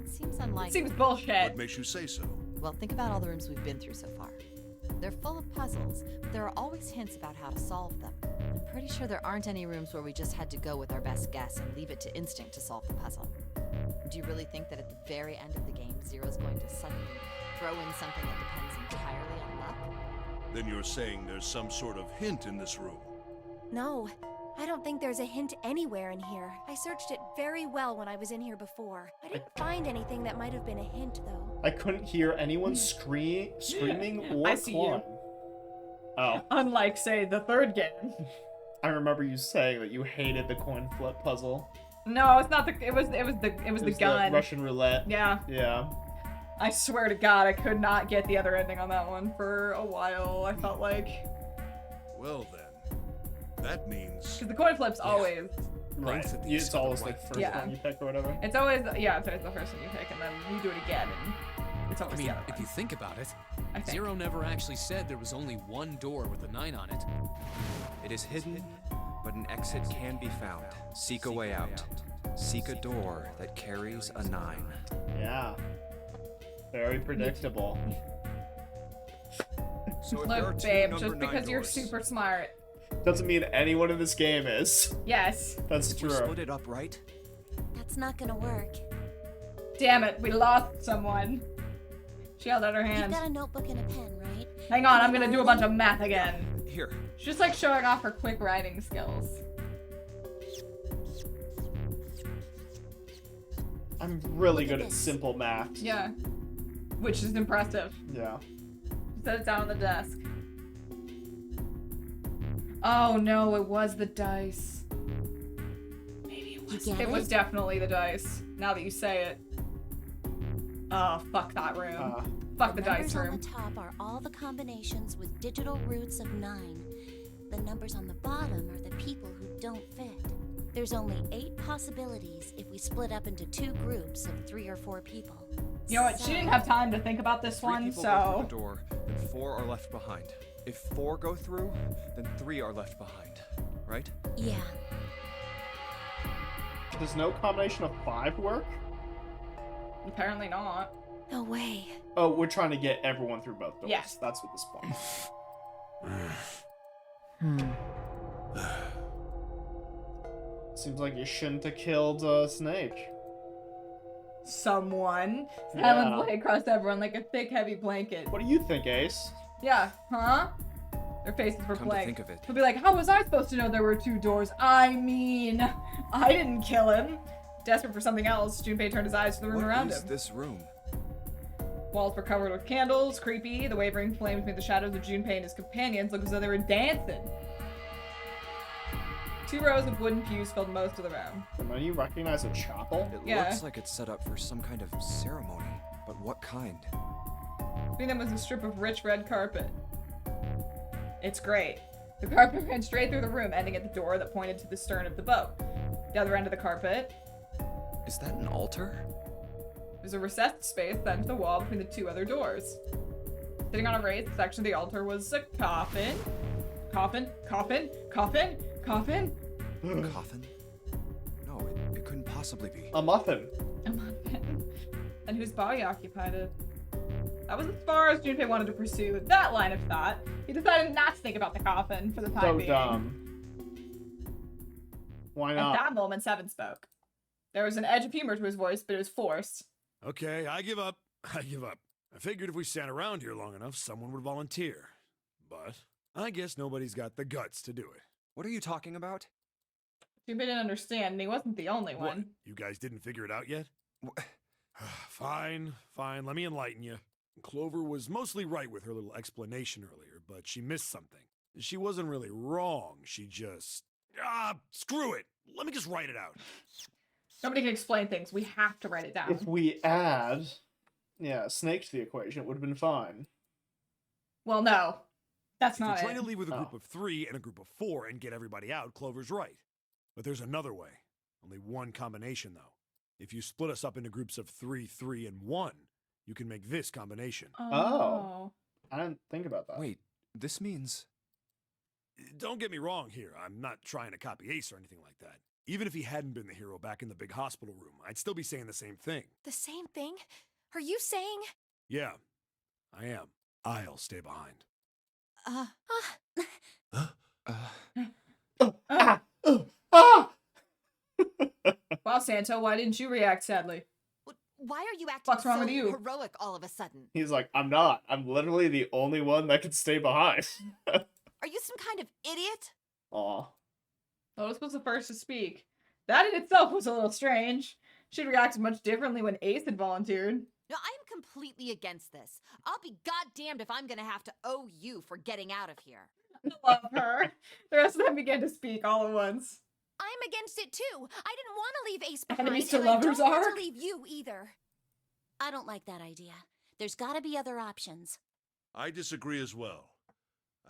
It seems unlikely. Seems bullshit. What makes you say so? Well, think about all the rooms we've been through so far. They're full of puzzles, but there are always hints about how to solve them. I'm pretty sure there aren't any rooms where we just had to go with our best guess and leave it to instinct to solve the puzzle. Do you really think that at the very end of the game, Zero's going to suddenly throw in something that depends entirely on luck? Then you're saying there's some sort of hint in this room. No, I don't think there's a hint anywhere in here. I searched it very well when I was in here before. I didn't find anything that might have been a hint, though. I couldn't hear anyone screaming or I see you. clawing. Oh, Unlike, say, the third game. I remember you saying that you hated the coin flip puzzle. No, it's not the. It was the gun. Russian roulette. Yeah. Yeah. I swear to God, I could not get the other ending on that one for a while. I felt like Well then, that means because the coin flips always Right. both of these It's are the always right like first Yeah. one you pick or whatever. It's always the first one you pick, and then you do it again, and it's I always mean, the other if one. you think about it, I think. Zero never actually said there was only one door with a 9 on it. It is hidden, but an exit can be found. Seek a way out. Seek a door that carries a 9. Yeah. Very predictable. So if there are Look, two babe, number just 9 because you're doors, super smart. Doesn't mean anyone in this game is. Yes. That's we true. split it up, right? That's not gonna work. Damn it, we lost someone. She held out her You've hand. got a notebook and a pen, right? Hang on, I'm gonna do a bunch of math again. Here. She's just like showing off her quick writing skills. I'm really Look at good at this. simple math. Yeah. Which is impressive. Yeah. Set it down on the desk. Oh no, it was the dice. Maybe it was. You get It was it? definitely the dice. Now that you say it. Oh, fuck that room. Fuck the dice numbers on room. the top are all the combinations with digital roots of 9. The numbers on the bottom are the people who don't fit. There's only 8 possibilities if we split up into 2 groups of 3 or 4 people. You know what? She didn't have time to think about this 3 one, people go through so. the door, then 4 are left behind. If 4 go through, then 3 are left behind, right? Yeah. Does no combination of 5 work? Apparently not. No way. Oh, we're trying to get everyone through both doors. Yes. That's what this point. Seems like you shouldn't have killed Snake. Someone. Yeah. Helen's lay across everyone like a thick, heavy blanket. What do you think, Ace? Yeah, huh? Their faces were Come to blank. think of it. He'll be like, how was I supposed to know there were 2 doors? I mean, I didn't kill him. Desperate for something else, Junpei turned his eyes to the room What around is him. this room? Walls were covered with candles, creepy. The wavering flames made the shadows of Junpei and his companions look as though they were dancing. 2 rows of wooden pews filled most of the room. Don't you recognize a chapel? It Yeah. looks like it's set up for some kind of ceremony. But what kind? Between them was a strip of rich red carpet. It's great. The carpet ran straight through the room, ending at the door that pointed to the stern of the boat. The other end of the carpet, Is that an altar? there's a recessed space set into the wall between the 2 other doors. Sitting on a raised section of the altar was a coffin. Coffin? Coffin? Coffin? Coffin? Coffin? No, it couldn't possibly be. A muffin. A muffin. And whose body occupied it. That was as far as Junpei wanted to pursue that line of thought. He decided not to think about the coffin for the time So being. dumb. Why At not? that moment, Seven spoke. There was an edge of humor to his voice, but it was forced. Okay, I give up. I give up. I figured if we sat around here long enough, someone would volunteer. But I guess nobody's got the guts to do it. What are you talking about? Junpei didn't understand, and he wasn't the only What? one. You guys didn't figure it out yet? Wh- Fine, fine. Let me enlighten you. Clover was mostly right with her little explanation earlier, but she missed something. She wasn't really wrong. She just... screw it. Let me just write it out. Nobody can explain things. We have to write it down. If we add, Snake to the equation, it would have been fine. Well, no. That's If you're not trying it. to leave with a group Oh. of 3 and a group of 4 and get everybody out, Clover's right. But there's another way. Only one combination, though. If you split us up into groups of 3, 3, and 1, you can make this combination. Oh. I didn't think about that. Wait, this means... Don't get me wrong here. I'm not trying to copy Ace or anything like that. Even if he hadn't been the hero back in the big hospital room, I'd still be saying the same thing. The same thing? Are you saying? Yeah, I am. I'll stay behind. Ah! Wow, Santo, why didn't you react sadly? Why are you acting What's wrong so with you? heroic all of a sudden? He's like, I'm not. I'm literally the only one that can stay behind. Are you some kind of idiot? Aw. Lotus was the first to speak. That in itself was a little strange. She'd reacted much differently when Ace had volunteered. No, I'm completely against this. I'll be goddamned if I'm gonna have to owe you for getting out of here. I love her. The rest of them began to speak all at once. I'm against it too. I didn't want to leave Ace behind, Enemies to and I lovers don't want arc? to leave you either. I don't like that idea. There's gotta be other options. I disagree as well.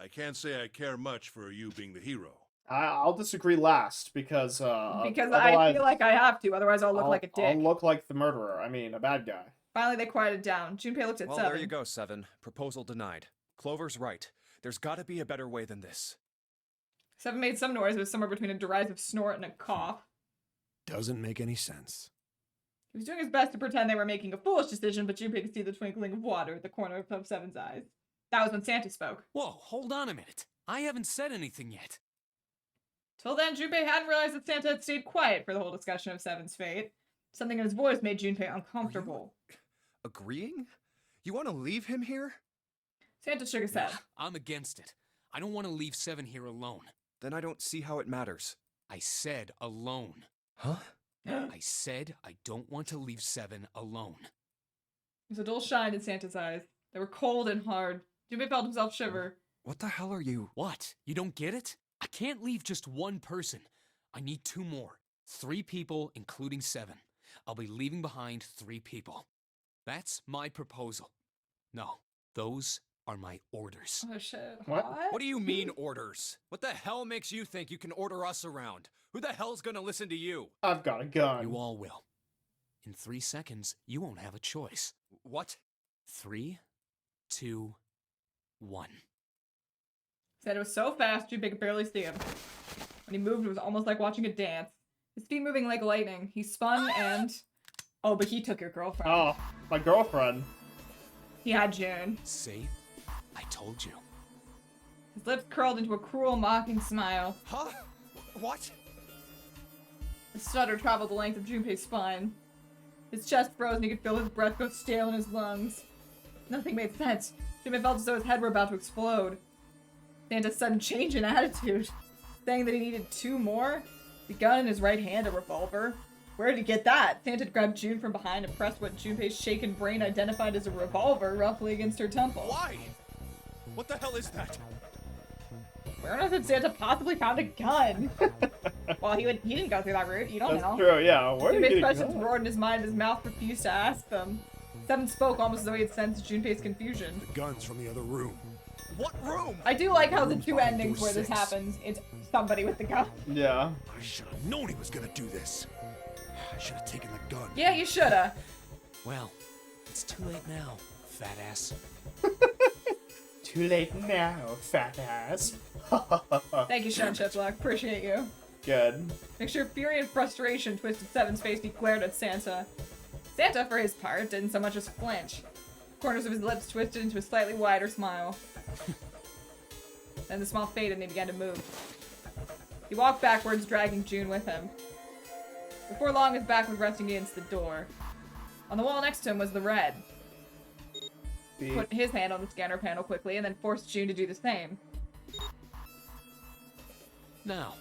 I can't say I care much for you being the hero. I'll disagree last because Because I otherwise feel like I have to, otherwise I'll look like a dick. I'll look like the murderer. I mean, a bad guy. Finally, they quieted down. Junpei looked at Well, Seven. there you go, Seven. Proposal denied. Clover's right. There's gotta be a better way than this. Seven made some noise. It was somewhere between a derisive snort and a cough. Doesn't make any sense. He was doing his best to pretend they were making a foolish decision, but Junpei could see the twinkling of water at the corner of Seven's eyes. That was when Santa spoke. Whoa, hold on a minute. I haven't said anything yet. Till then, Junpei hadn't realized that Santa had stayed quiet for the whole discussion of Seven's fate. Something in his voice made Junpei uncomfortable. Agreeing? You want to leave him here? Santa shook his head. I'm against it. I don't want to leave Seven here alone. Then I don't see how it matters. I said alone. Huh? I said I don't want to leave Seven alone. There's a dull shine in Santa's eyes. They were cold and hard. Junpei felt himself shiver. What the hell are you? What? You don't get it? I can't leave just one person. I need 2 more. 3 people, including Seven. I'll be leaving behind 3 people. That's my proposal. No, those are my orders. Oh shit. What? What do you mean, orders? What the hell makes you think you can order us around? Who the hell's gonna listen to you? I've got a gun. You all will. In 3 seconds, you won't have a choice. What? 3, 2, 1. Santa was so fast, Junpei could barely see him. When he moved, it was almost like watching a dance. His feet moving like lightning. He spun and... Oh, but he took your girlfriend. Oh, my girlfriend. He had June. See? I told you. His lips curled into a cruel, mocking smile. Huh? What? A stutter traveled the length of Junpei's spine. His chest froze and he could feel his breath go stale in his lungs. Nothing made sense. Junpei felt as though his head were about to explode. Santa's sudden change in attitude. Saying that he needed 2 more? The gun in his right hand, a revolver? Where did he get that? Santa grabbed June from behind and pressed what Junpei's shaken brain identified as a revolver roughly against her temple. Why? What the hell is that? Where on earth had Santa possibly found a gun? Well, he didn't go through that route. You don't That's know. true, yeah. Where did Junpei's he questions go? roared in his mind, his mouth refused to ask them. Seven spoke almost as though he had sensed Junpei's confusion. The gun's from the other room. What room? I do like how the Room's 2 behind endings door where this 6. happens, it's somebody with the gun. Yeah. I should have known he was gonna do this. I should have taken the gun. Yeah, you shoulda. Well, it's too late now, fat ass. Too late now, fat ass. Thank you, Sean Chiplock. Appreciate you. Good. Mixture of fury and frustration twisted Seven's face. He glared at Santa. Santa, for his part, didn't so much as flinch. Corners of his lips twisted into a slightly wider smile. Then the smile faded and he began to move. He walked backwards, dragging June with him. Before long, his back was resting against the door. On the wall next to him was the red. He put his hand on the scanner panel quickly and then forced June to do the same. Now,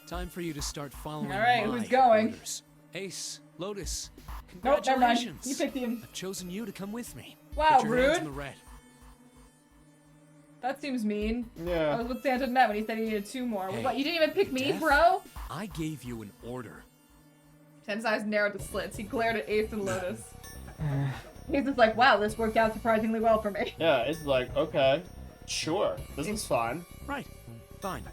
time for you to start following All right, my who's going? orders. Ace, Lotus, Nope, never mind. congratulations. You picked him. I've chosen you to come with me. Wow, Put your hands rude. in the red. That seems mean. Yeah. That was what Santa meant when he said he needed 2 more. Hey, What, you didn't even pick me, Death? bro? I gave you an order. Santa's eyes narrowed to slits. He glared at Ace and Lotus. He's just like, wow, this worked out surprisingly well for me. Yeah, it's like, okay, sure, this is fine. Right. Fine.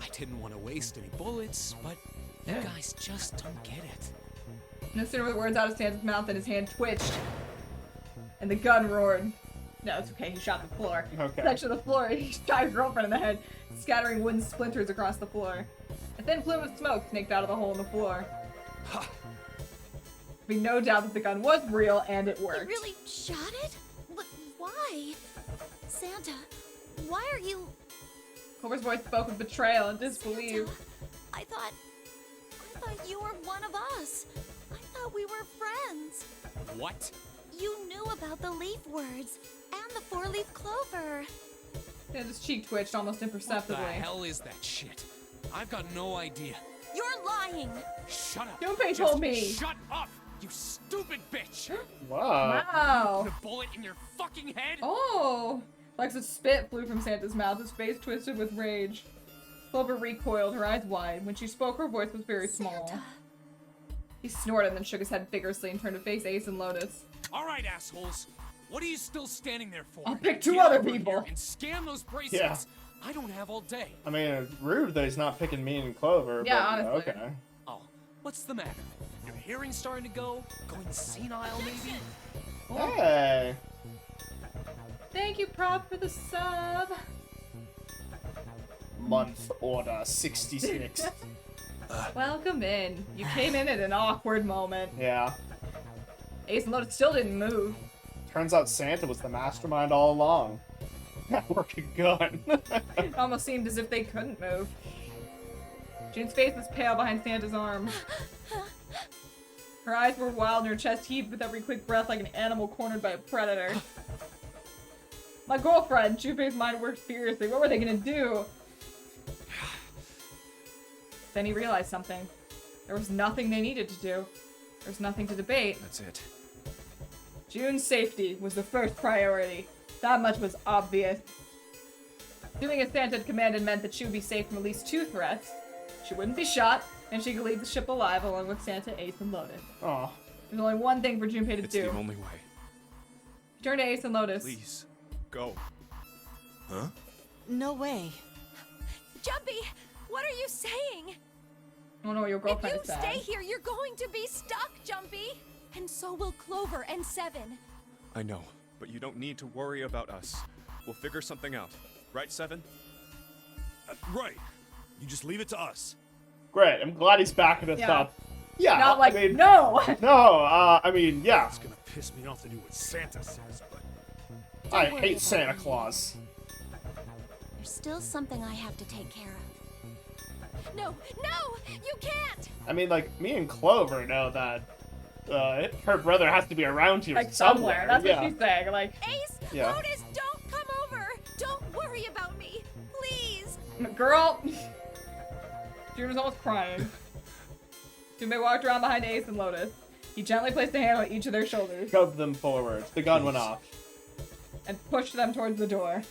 I didn't want to waste any bullets, but you guys just don't get it. No sooner were the words out of Santa's mouth than his hand twitched. And the gun roared. No, it's okay, he shot the floor. Okay. Section of the floor, he shot his girlfriend in the head, scattering wooden splinters across the floor. A thin plume of smoke snaked out of the hole in the floor. Ha! Be no doubt that the gun was real and it You worked. really shot it? But why? Santa, why are you... Clover's voice spoke with betrayal and disbelief. Santa, I thought you were one of us. I thought we were friends. What? You knew about the leaf words and the 4-leaf clover. Santa's cheek twitched almost What the imperceptibly. hell is that shit? I've got no idea. You're lying. Shut up. Junpei Just told me. Shut up, you stupid bitch. Wow. Wow. Put a bullet in your fucking head. Oh! Flecks of spit flew from Santa's mouth, his face twisted with rage. Clover recoiled, her eyes wide. When she spoke, her voice was very small. Santa. He snorted and then shook his head vigorously and turned to face Ace and Lotus. All right, assholes. What are you still standing there for? I'll pick 2 Get other over people. here and scan those bracelets. Yeah. I don't have all day. I mean, it's rude that he's not picking me and Clover. Yeah, but, honestly. Okay. Oh, what's the matter? Your hearing's starting to go? Going senile, maybe? Hey. Thank you, Prop, for the sub. Month order 66. Welcome in. You came in at an awkward moment. Yeah. Ace and Lotus still didn't move. Turns out Santa was the mastermind all along. Working gun. It almost seemed as if they couldn't move. June's face was pale behind Santa's arm. Her eyes were wild and her chest heaved with every quick breath like an animal cornered by a predator. My girlfriend! Junpei's mind worked furiously. What were they gonna do? Then he realized something. There was nothing they needed to do. There was nothing to debate. That's it. June's safety was the first priority. That much was obvious. Doing as Santa had commanded meant that she would be safe from at least 2 threats. She wouldn't be shot, and she could leave the ship alive along with Santa, Ace, and Lotus. Oh. There's only one thing for Junpei to It's do. the only way. He turned to Ace and Lotus. Please, go. Huh? No way. Jumpy, what are you saying? I don't know what your If girlfriend you is saying. stay here, you're going to be stuck, Jumpy. And so will Clover and Seven. I know, but you don't need to worry about us. We'll figure something out. Right, Seven? Right. You just leave it to us. Great. I'm glad he's backing us Yeah. up. Yeah. Not like, I mean, no! No, I mean, yeah. It's gonna piss me off to do what Santa says, but I worry hate about Santa me. Claus. There's still something I have to take care of. No, you can't! I mean, like, me and Clover know that her brother has to be around here Like somewhere. That's yeah. what she's saying. Like, Ace, Yeah. Lotus, don't come over! Don't worry about me, please! girl! June was almost crying. Junpei walked around behind Ace and Lotus. He gently placed a hand on each of their shoulders Shoved them forward. The gun went off. and pushed them towards the door.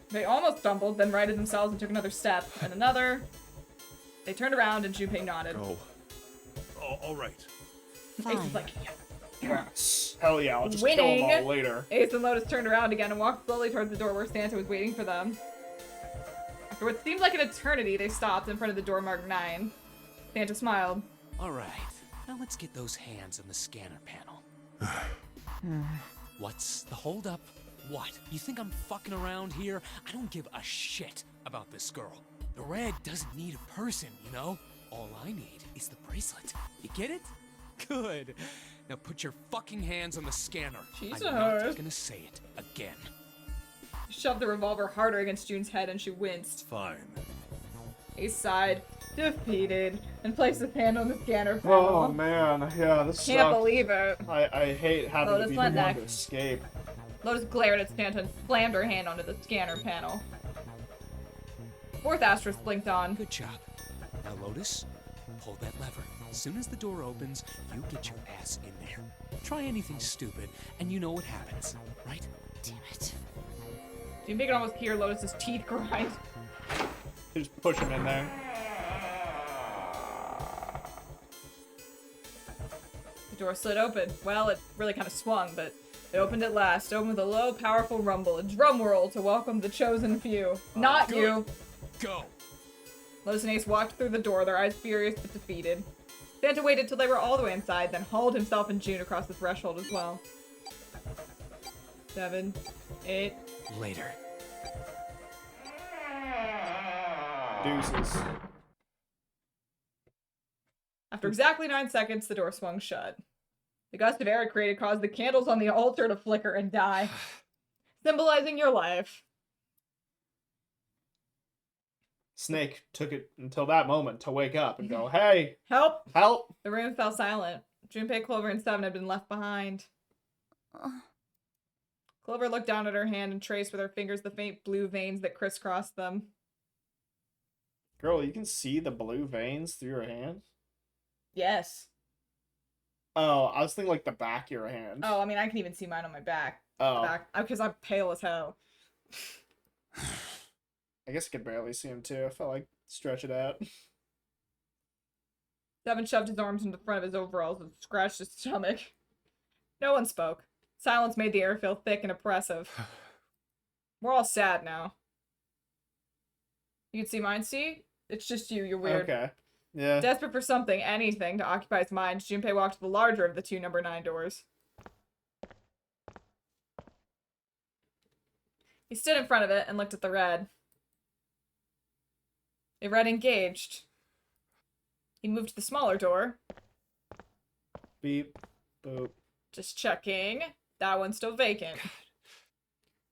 They almost stumbled, then righted themselves and took another step, and another. They turned around and Junpei nodded. Go. oh, all right. Ace was like, yeah. Yes. Hell yeah, I'll just kill them Winning. all later. Ace and Lotus turned around again and walked slowly towards the door where Santa was waiting for them. After what seemed like an eternity, they stopped in front of the door marked 9. Santa smiled. All right, now let's get those hands on the scanner panel. What's the holdup? What? You think I'm fucking around here? I don't give a shit about this girl. The red doesn't need a person, you know? All I need is the bracelet. You get it? Good. Now put your fucking hands on the scanner. Jesus. I'm not gonna say it again. He shoved the revolver harder against June's head and she winced. Fine. Ace sighed, defeated, and placed his hand on the scanner panel. Oh man, yeah, this Can't sucks. believe it. I hate having Lotus to be the went one to next. escape. Lotus glared at Santa and slammed her hand onto the scanner panel. 4th asterisk blinked on. Good job. Now, Lotus, pull that lever. As soon as the door opens, you get your ass in there. Try anything stupid, and you know what happens, right? Damn it. Junpei could almost hear Lotus's teeth grind. You just push him in there. The door slid open. Well, it really kind of swung, but it opened at last. Opened with a low, powerful rumble, a drum whirl to welcome the chosen few. Not good. you. Go! Lotus and Ace walked through the door, their eyes furious but defeated. Santa waited till they were all the way inside, then hauled himself and June across the threshold as well. 7, 8. Later. Deuces. After exactly 9 seconds, the door swung shut. The gust of air it created caused the candles on the altar to flicker and die, symbolizing your life. Snake took it until that moment to wake up and go, hey, Help! help! The room fell silent. Junpei, Clover, and 7 had been left behind. Clover looked down at her hand and traced with her fingers the faint blue veins that crisscrossed them. Girl, you can see the blue veins through your hand? Yes. Oh, I was thinking like the back of your hand. Oh, I mean, I can even see mine on my back. Oh. Because I'm pale as hell. I guess I could barely see him too. I felt like stretch it out. 7 shoved his arms into the front of his overalls and scratched his stomach. No one spoke. Silence made the air feel thick and oppressive. We're all sad now. You can see mine, see? It's just you, you're weird. Okay. Yeah. Desperate for something, anything, to occupy his mind, Junpei walked to the larger of the two number 9 doors. He stood in front of it and looked at the red. It read engaged. He moved to the smaller door. Beep. Boop. Just checking. That one's still vacant.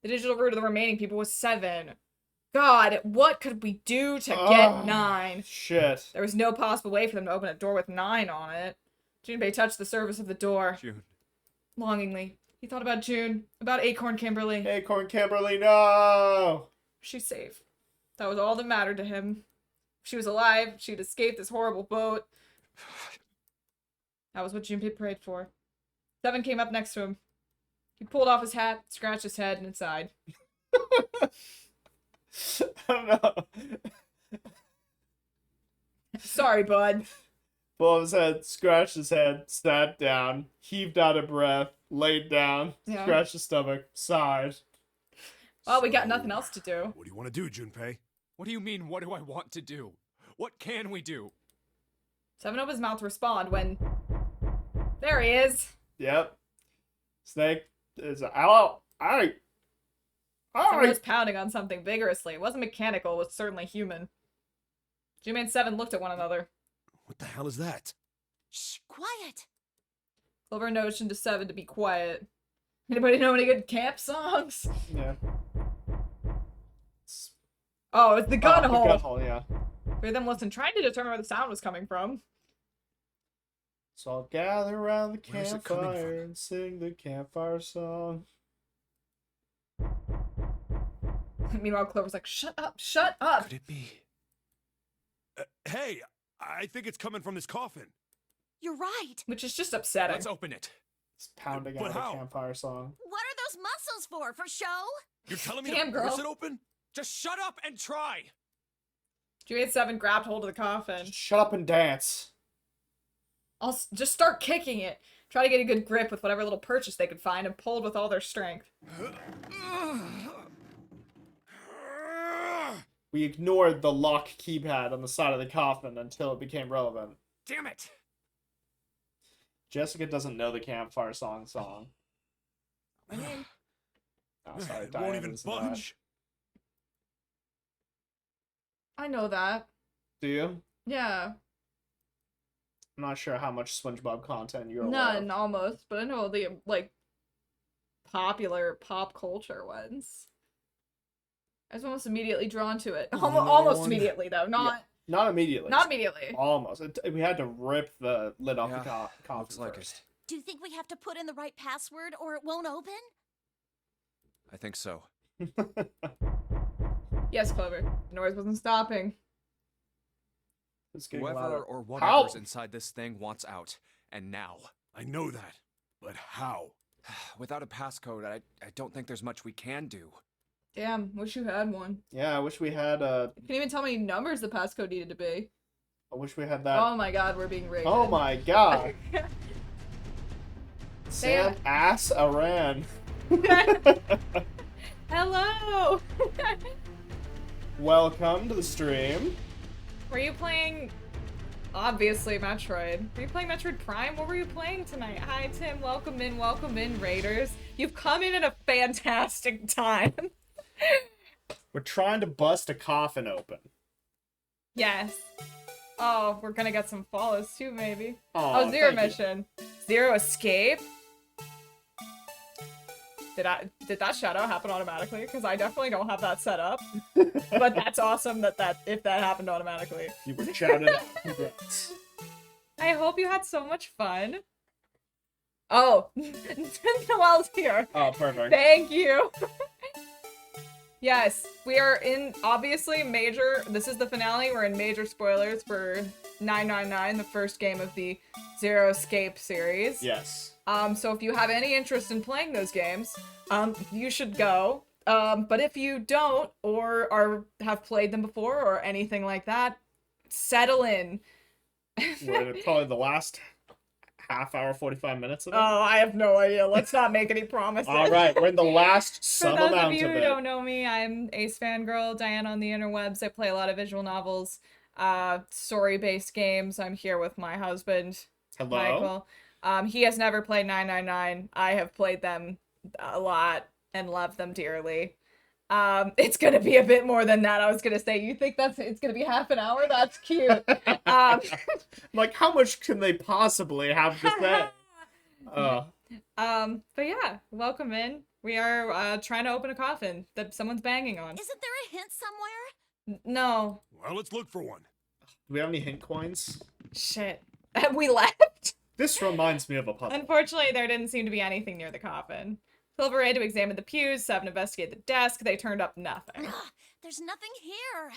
The digital root of the remaining people was 7. God, what could we do to get 9? Shit. There was no possible way for them to open a door with 9 on it. Junpei touched the surface of the door. June. Longingly. He thought about June. About Acorn Kimberly. Acorn Kimberly, no! She's safe. That was all that mattered to him. If she was alive, she'd escaped this horrible boat. That was what Junpei prayed for. 7 came up next to him. He pulled off his hat, scratched his head, and sighed. I don't know. Sorry, bud. Pulled his head, scratched his head, sat down, heaved out a breath, laid down, Yeah. scratched his stomach, sighed. Well, we got nothing else to do. What do you want to do, Junpei? What do you mean, what do I want to do? What can we do? 7 opened his mouth to respond when... There he is. Yep. Snake is ow. Alright. Someone was pounding on something vigorously. It wasn't mechanical, it was certainly human. Junpei and 7 looked at one another. What the hell is that? Shh, quiet. Clover motioned to 7 to be quiet. Anybody know any good camp songs? Yeah. Oh, it's the gun The hole. gun hole, yeah. Three of them listened, trying to determine where the sound was coming from. So I'll gather around the Where's it coming campfire from? and sing the campfire song. Meanwhile, Clover's like, shut up, shut up. Could it be? Hey, I think it's coming from this coffin. You're right. Which is just upsetting. Let's open it. It's pounding But out how? a campfire song. What are those muscles for? For show? You're telling me Damn, to force girl. it open? Just shut up and try. Junpei and 7 grabbed hold of the coffin. Shut up and dance. Just start kicking it. Try to get a good grip with whatever little purchase they could find and pulled with all their strength. We ignored the lock keypad on the side of the coffin until it became relevant. Damn it. Jessica doesn't know the campfire song. I mean, Oh, sorry, It Diane won't even doesn't know that. budge. I know that. Do you? Yeah. I'm not sure how much SpongeBob content you're aware None, of. almost. But I know the, like, popular pop culture ones. I was almost immediately drawn to it. Another Almost one? immediately, though. Not Not immediately. not immediately. Almost. We had to rip the lid off the Yeah, coffin looks like first. it. Do you think we have to put in the right password or it won't open? I think so. Yes, Clover. The noise wasn't stopping. It's getting Whoever louder. or How? whatever's inside this thing wants out. And now. I know that. But how? Without a passcode, I don't think there's much we can do. Damn, wish you had one. Yeah, I wish we had You can even tell how many numbers the passcode needed to be. I wish we had that. Oh my god, we're being rated. Oh my god. Sam ass Aran. Hello! Welcome to the stream. Were you playing, obviously, Metroid? Were you playing Metroid Prime? What were you playing tonight? Hi, Tim. Welcome in, Raiders. You've come in at a fantastic time. We're trying to bust a coffin open. Yes. Oh, we're gonna get some follows too, maybe. Aw, Oh, Zero thank you. mission. Zero escape? Did that shadow happen automatically? Because I definitely don't have that set up. But that's awesome that if that happened automatically. You were shouted out. Congrats. I hope you had so much fun. Oh, Noelle's here. Oh, perfect. Thank you. Yes, we are in, obviously, this is the finale. We're in major spoilers for 999, the first game of the Zero Escape series. Yes. So if you have any interest in playing those games, you should go. But if you don't, or have played them before, or anything like that, settle in. We're probably the last half hour, 45 minutes of it. Oh, I have no idea. Let's not make any promises. All right, we're in the last For some those amount of you of who it. don't know me, I'm AceFangirl, Diana on the interwebs. I play a lot of visual novels, story-based games. I'm here with my husband, Hello. Michael. He has never played 999. I have played them a lot and love them dearly. It's gonna be a bit more than that. I was gonna say, you think it's gonna be half an hour? That's cute. Like, how much can they possibly have to say? But yeah, welcome in. We are trying to open a coffin that someone's banging on. Isn't there a hint somewhere? No. Well, let's look for one. Do we have any hint coins? Shit. Have we left? This reminds me of a puzzle. Unfortunately, there didn't seem to be anything near the coffin. Silver ran to examine the pews, Seven investigated the desk. They turned up nothing. There's nothing here.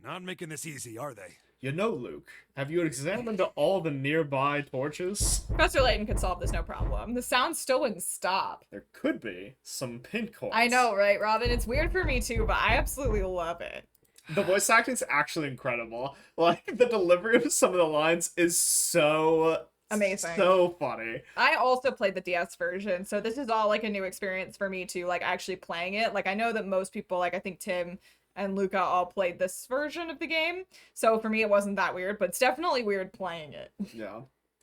Not making this easy, are they? You know, Luke, have you examined all the nearby torches? Professor Layton could solve this no problem. The sound still wouldn't stop. There could be some hint coins. I know, right, Robin? It's weird for me too, but I absolutely love it. The voice acting's actually incredible. Like, the delivery of some of the lines is so amazing. So funny. I also played the DS version, so this is all like a new experience for me too, like actually playing it. Like I know that most people, like I think Tim and Luca all played this version of the game. So for me it wasn't that weird, but it's definitely weird playing it. Yeah.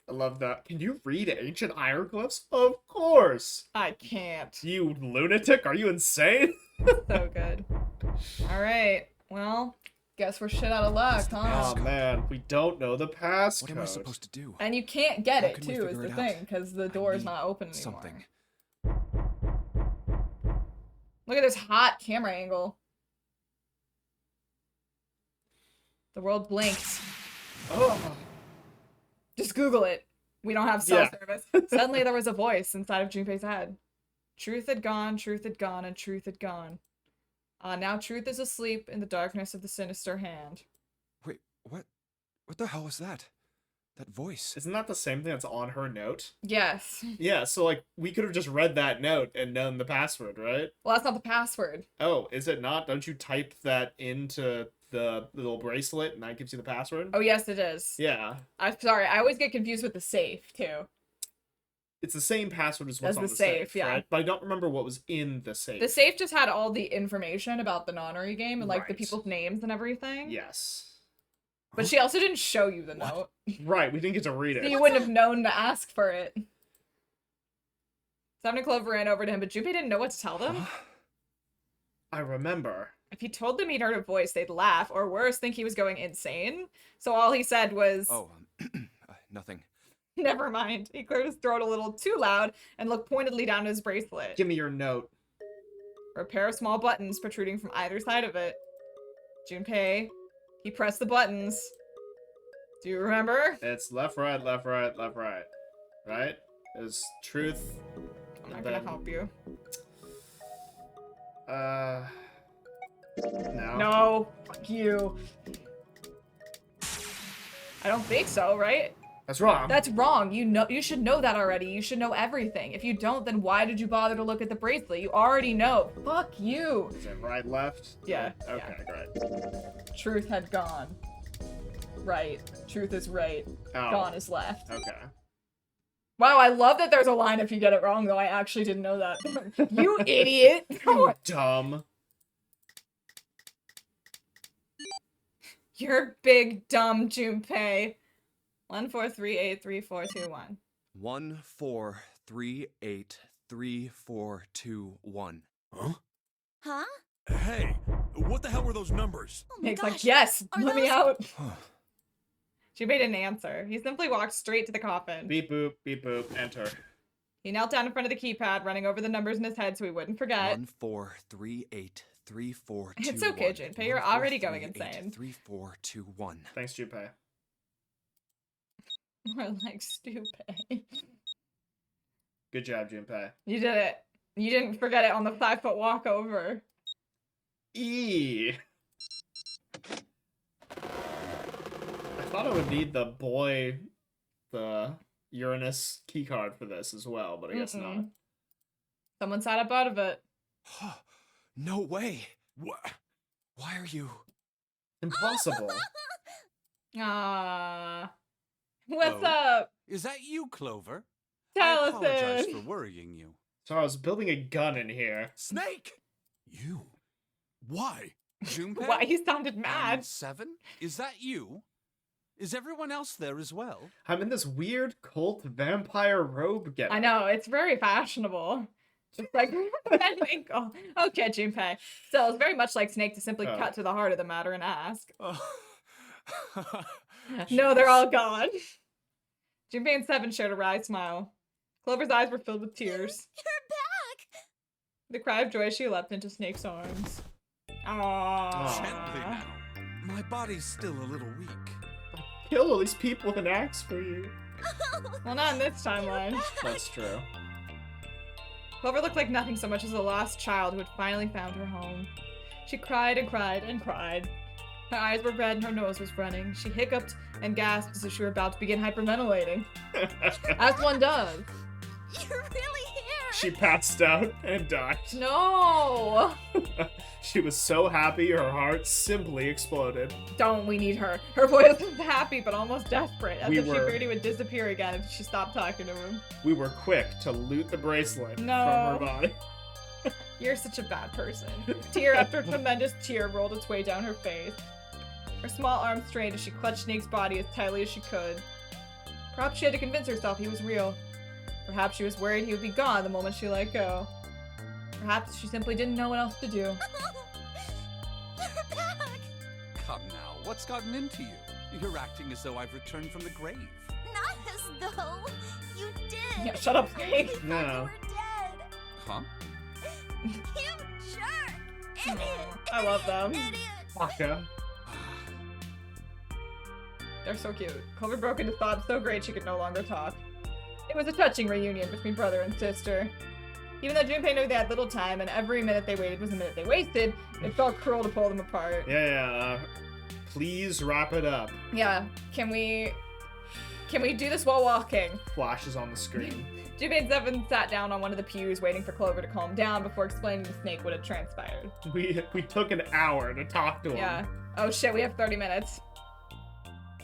I love that. Can you read ancient hieroglyphs? Of course. I can't. You lunatic, are you insane? So good. Alright. Well, guess we're shit out of luck, huh? Oh man, we don't know the passcode. What am I supposed to do? And you can't get How it can we too, is figure the it out? thing, because the I door is need not open anymore. something. Look at this hot camera angle. The world blinks. Oh. Just Google it. We don't have cell Yeah. service. Suddenly there was a voice inside of Junpei's head. Truth had gone, and truth had gone. Now truth is asleep in the darkness of the sinister hand. Wait, what? What the hell was that? That voice. Isn't that the same thing that's on her note? Yes. Yeah, so like we could have just read that note and known the password, right? Well, that's not the password. Oh, is it not? Don't you type that into the little bracelet and that gives you the password? Oh, yes, it is. Yeah. I'm sorry. I always get confused with the safe, too. It's the same password as what's As on the the safe, safe, yeah. right? But I don't remember what was in the safe. The safe just had all the information about the nonary game and, like, the Right. people's names and everything. Yes. But she also didn't show you the note. Right, we didn't get to read So it. you wouldn't have known to ask for it. Seven and Clover ran over to him, but Junpei didn't know what to tell them. I remember. If he told them he'd heard a voice, they'd laugh, or worse, think he was going insane. So all he said was, Oh, nothing. never mind. He cleared his throat a little too loud and looked pointedly down at his bracelet. Give me your note. A pair of small buttons protruding from either side of it. Junpei, he pressed the buttons. Do you remember? It's left, right, left, right, left, right. Right? It's truth. I'm not gonna help you. No. No, fuck you. I don't think so, right? That's wrong. That's wrong. You should know that already. You should know everything. If you don't, then why did you bother to look at the bracelet? You already know. Fuck you. Is it right, left? Yeah. Okay, great. Truth had gone. Right. Truth is right. Oh. Gone is left. Okay. Wow, I love that there's a line if you get it wrong, though. I actually didn't know that. You idiot. You dumb. You're big dumb, Junpei. 1438341. 1438341. Huh? Huh? Hey, what the hell were those numbers? Oh my Nick's gosh. like, yes, Are let me those- out. Junpei didn't answer. He simply walked straight to the coffin. Beep boop, enter. He knelt down in front of the keypad, running over the numbers in his head so he wouldn't forget. 1438341. It's okay, Junpei, you're already going insane. 3421. Thanks, Junpei. More like stupid. Good job, Junpei. You did it. You didn't forget it on the 5-foot walk over. I thought I would need the Uranus keycard for this as well, but I guess not. Someone sat up out of it. No way. Why are you? Impossible. Ah. What's Oh. up? Is that you, Clover? Tell I us apologize it. for worrying you. So I was building a gun in here. Snake! You? Why? Junpei? Why he sounded mad. And Seven? Is that you? Is everyone else there as well? I'm in this weird cult vampire robe getup. I know, it's very fashionable. Just like that ankle. Okay, Junpei. Still, it's very much like Snake to simply cut to the heart of the matter and ask. No, they're all gone. Junpei and Seven shared a wry smile. Clover's eyes were filled with tears. You're back! The cry of joy, she leapt into Snake's arms. Aww. Gently now. My body's still a little weak. Kill all these people with an axe for you. Well, not in this timeline. That's true. Clover looked like nothing so much as a lost child who had finally found her home. She cried and cried and cried. Her eyes were red and her nose was running. She hiccuped and gasped as if she were about to begin hyperventilating. As one does. You're really here! She passed out and died. No! She was so happy her heart simply exploded. Don't we need her? Her voice was happy but almost desperate, as if she were- feared he would disappear again if she stopped talking to him. We were quick to loot the bracelet No. from her body. You're such a bad person. Tear after tremendous tear rolled its way down her face. Her small arm strained as she clutched Snake's body as tightly as she could. Perhaps she had to convince herself he was real. Perhaps she was worried he would be gone the moment she let go. Perhaps she simply didn't know what else to do. You're back! Come now, what's gotten into you? You're acting as though I've returned from the grave. Not as though you did! Yeah, shut up, We Snake. thought No. you were dead! Huh? You jerk! Idiot! I love them. Idiot! Waka. They're so cute. Clover broke into thoughts so great she could no longer talk. It was a touching reunion between brother and sister. Even though Junpei knew they had little time and every minute they waited was a minute they wasted, it felt cruel to pull them apart. Yeah, please wrap it up. Yeah, can we do this while walking? Flashes on the screen. Junpei and Seven sat down on one of the pews waiting for Clover to calm down before explaining to Snake what had transpired. We took an hour to talk to him. Yeah. Oh shit, we have 30 minutes.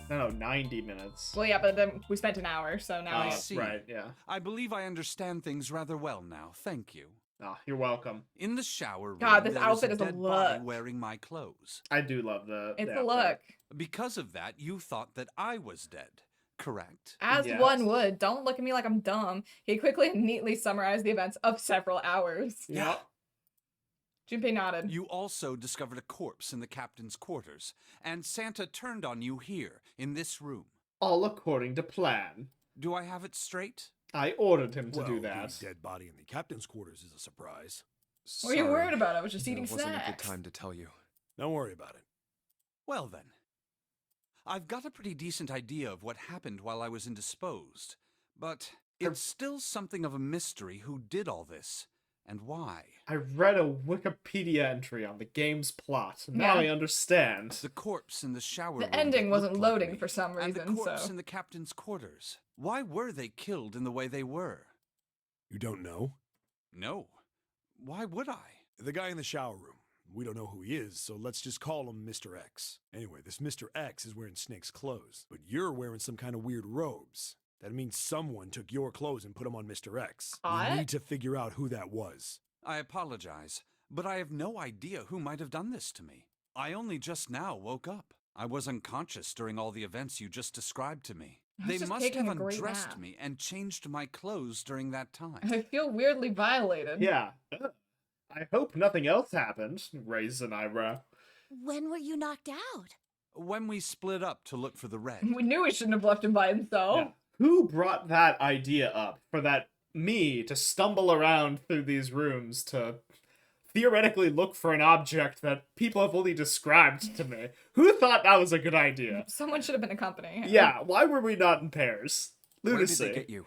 No, 90 minutes. Well, yeah, but then we spent an hour, so now I I... see. Right, yeah. I believe I understand things rather well now. Thank you. Ah, you're welcome. In the shower room, God, this there outfit is is a dead body look. wearing my clothes. I do love the It's the a outfit. look. Because of that, you thought that I was dead, correct? As Yes. one would. Don't look at me like I'm dumb. He quickly and neatly summarized the events of several hours. Yeah. Junpei nodded. You also discovered a corpse in the captain's quarters, and Santa turned on you here, in this room. All according to plan. Do I have it straight? I ordered him to Well, do that. the dead body in the captain's quarters is a surprise. What are you worried about? I was just eating wasn't a good snacks. time to tell you. Don't worry about it. Well then. I've got a pretty decent idea of what happened while I was indisposed, but it's still something of a mystery who did all this, and why. I read a Wikipedia entry on the game's plot. Now Yeah. I understand. The corpse in the shower The room ending that wasn't looked like loading me, for some and the reason, corpse so... in the captain's quarters. Why were they killed in the way they were? You don't know? No. Why would I? The guy in the shower room. We don't know who he is, so let's just call him Mr. X. Anyway, this Mr. X is wearing Snake's clothes, but you're wearing some kind of weird robes. That means someone took your clothes and put them on Mr. X. Hot? We need to figure out who that was. I apologize, but I have no idea who might have done this to me. I only just now woke up. I was unconscious during all the events you just described to me. I was They just must taking have a great undressed nap. me and changed my clothes during that time. I feel weirdly violated. Yeah. I hope nothing else happened. Raise an eyebrow. When were you knocked out? When we split up to look for the red. We knew we shouldn't have left him by himself. Yeah. Who brought that idea up for that me to stumble around through these rooms to theoretically look for an object that people have only described to me? Who thought that was a good idea? Someone should have been accompanying him. Yeah, why were we not in pairs? Lunacy. Where did they get you?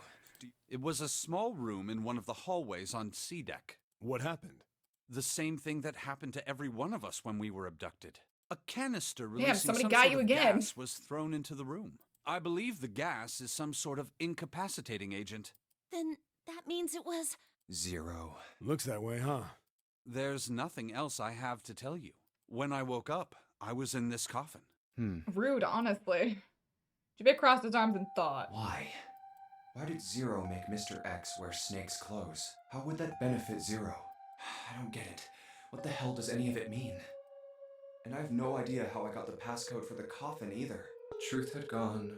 It was a small room in one of the hallways on C deck. What happened? The same thing that happened to every one of us when we were abducted. A canister Damn, releasing somebody some got sort you of again. gas was thrown into the room. I believe the gas is some sort of incapacitating agent. Then that means it was... Zero. Looks that way, huh? There's nothing else I have to tell you. When I woke up, I was in this coffin. Rude, honestly. Junpei crossed his arms in thought. Why? Why did Zero make Mr. X wear Snake's clothes? How would that benefit Zero? I don't get it. What the hell does any of it mean? And I have no idea how I got the passcode for the coffin either. Truth had gone,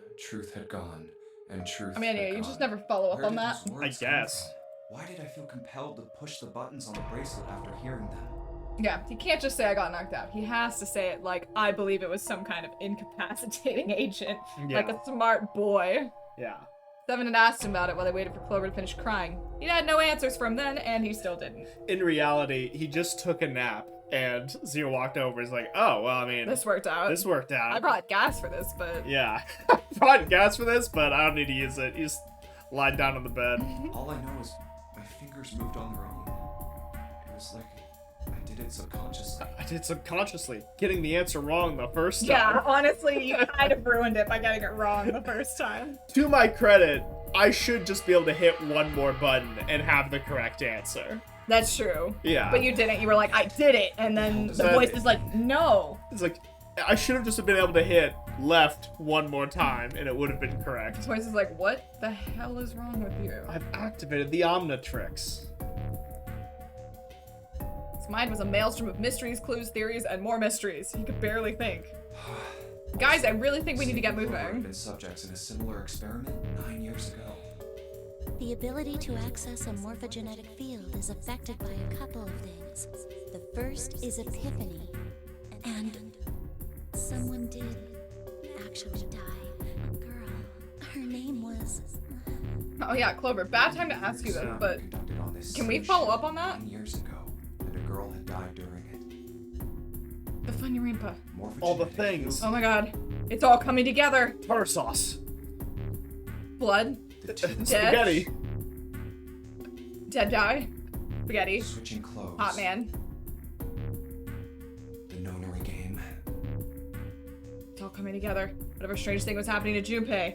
and truth I mean, yeah, had you gone. just never follow up Where on did that. those words I come guess. from? Why did I feel compelled to push the buttons on the bracelet after hearing them? Yeah, he can't just say I got knocked out. He has to say it like, I believe it was some kind of incapacitating agent. Like Yeah. a smart boy. Yeah. Seven had asked him about it while they waited for Clover to finish crying. He had no answers from then, and he still didn't. In reality, he just took a nap, and Zero walked over and was like, oh, well, I mean... This worked out. This worked out. I brought gas for this, but... Yeah. I brought gas for this, but I don't need to use it. He just lied down on the bed. All I know is my fingers moved on their own. It was like I did it subconsciously. I did subconsciously, getting the answer wrong the first time. Yeah, honestly, you kind of ruined it by getting it wrong the first time. To my credit, I should just be able to hit one more button and have the correct answer. That's true. Yeah. But you didn't. You were like, I did it. And then the That- voice is like, no. It's like, I should have just been able to hit left one more time and it would have been correct. The voice is like, what the hell is wrong with you? I've activated the Omnitrix. His mind was a maelstrom of mysteries, clues, theories, and more mysteries. He could barely think. Guys, I really think we need to get Snake and Clover moving. had been subjects in a similar experiment 9 years ago. The ability to access a morphogenetic field is affected by a couple of things. The first is epiphany, and someone did actually die. A girl. Her name was... Oh yeah, Clover, bad time to ask you this, but Conducted on this can we same follow ship up on that? 9 years ago, and a girl had died during it. The Funyurimpa. All the Morphogenetic things. fields- Oh my god. It's all coming together. Tartar sauce. Blood. The two Spaghetti. Dead guy. Spaghetti. switching clothes. Hot man. The nonary game. It's all coming together. Whatever strange thing was happening to Junpei.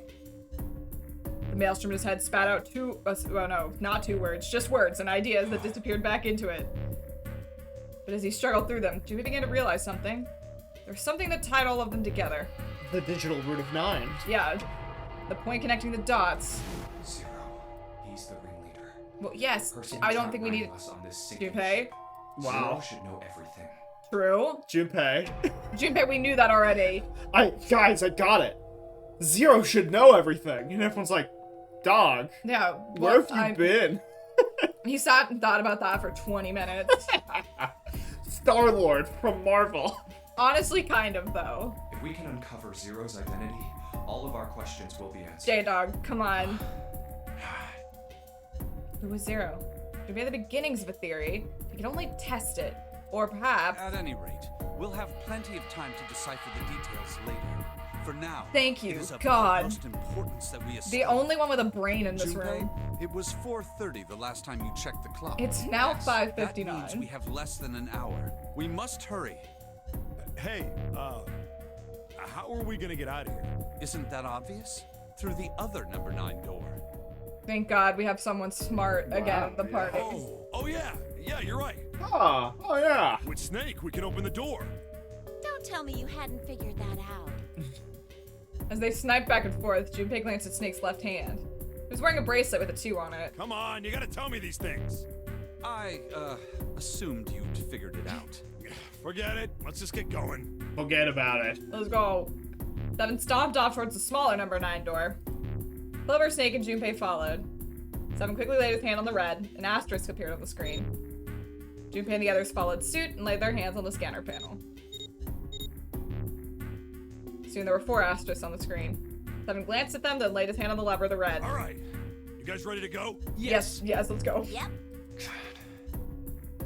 The maelstrom in his head spat out not two words, just words and ideas that disappeared back into it. But as he struggled through them, Junpei began to realize something. There was something that tied all of them together. The digital root of 9. Yeah, the point connecting the dots. Zero. He's the ringleader. Well, yes, Person I who's don't think we need outlining us on this sinking Junpei. ship. Wow. Zero should know everything. True. Junpei. Junpei, we knew that already. Guys, I got it. Zero should know everything. And everyone's like, dog, Yeah. where have you been? He sat and thought about that for 20 minutes. Star-Lord from Marvel. Honestly, kind of, though. If we can uncover Zero's identity, all of our questions will be answered. J-Dog, come on. Who was Zero? Could be the beginnings of a theory. We could only test it. Or perhaps... At any rate, we'll have plenty of time to decipher the details later. For now, Thank you, it is of God. utmost importance that we escape. The only one with a brain in this Junpei, room. it was 4:30 the last time you checked the clock. It's now Yes, That 5:59. means we have less than an hour. We must hurry. Hey, how are we gonna get out of here? Isn't that obvious? Through the other number 9 door. Thank God we have someone smart again in the party. Oh yeah, you're right. Oh yeah. With Snake, we can open the door. Don't tell me you hadn't figured that out. As they sniped back and forth, Junpei glanced at Snake's left hand. He was wearing a bracelet with a 2 on it. Come on, you gotta tell me these things. I, assumed you'd figured it out. Forget it. Let's just get going. Forget about it. Let's go. Seven stomped off towards the smaller number 9 door. Clover, Snake, and Junpei followed. Seven quickly laid his hand on the red. An asterisk appeared on the screen. Junpei and the others followed suit and laid their hands on the scanner panel. Soon there were 4 asterisks on the screen. Seven glanced at them, then laid his hand on the lever, the red. All right, you guys ready to go? Yes, let's go. Yep.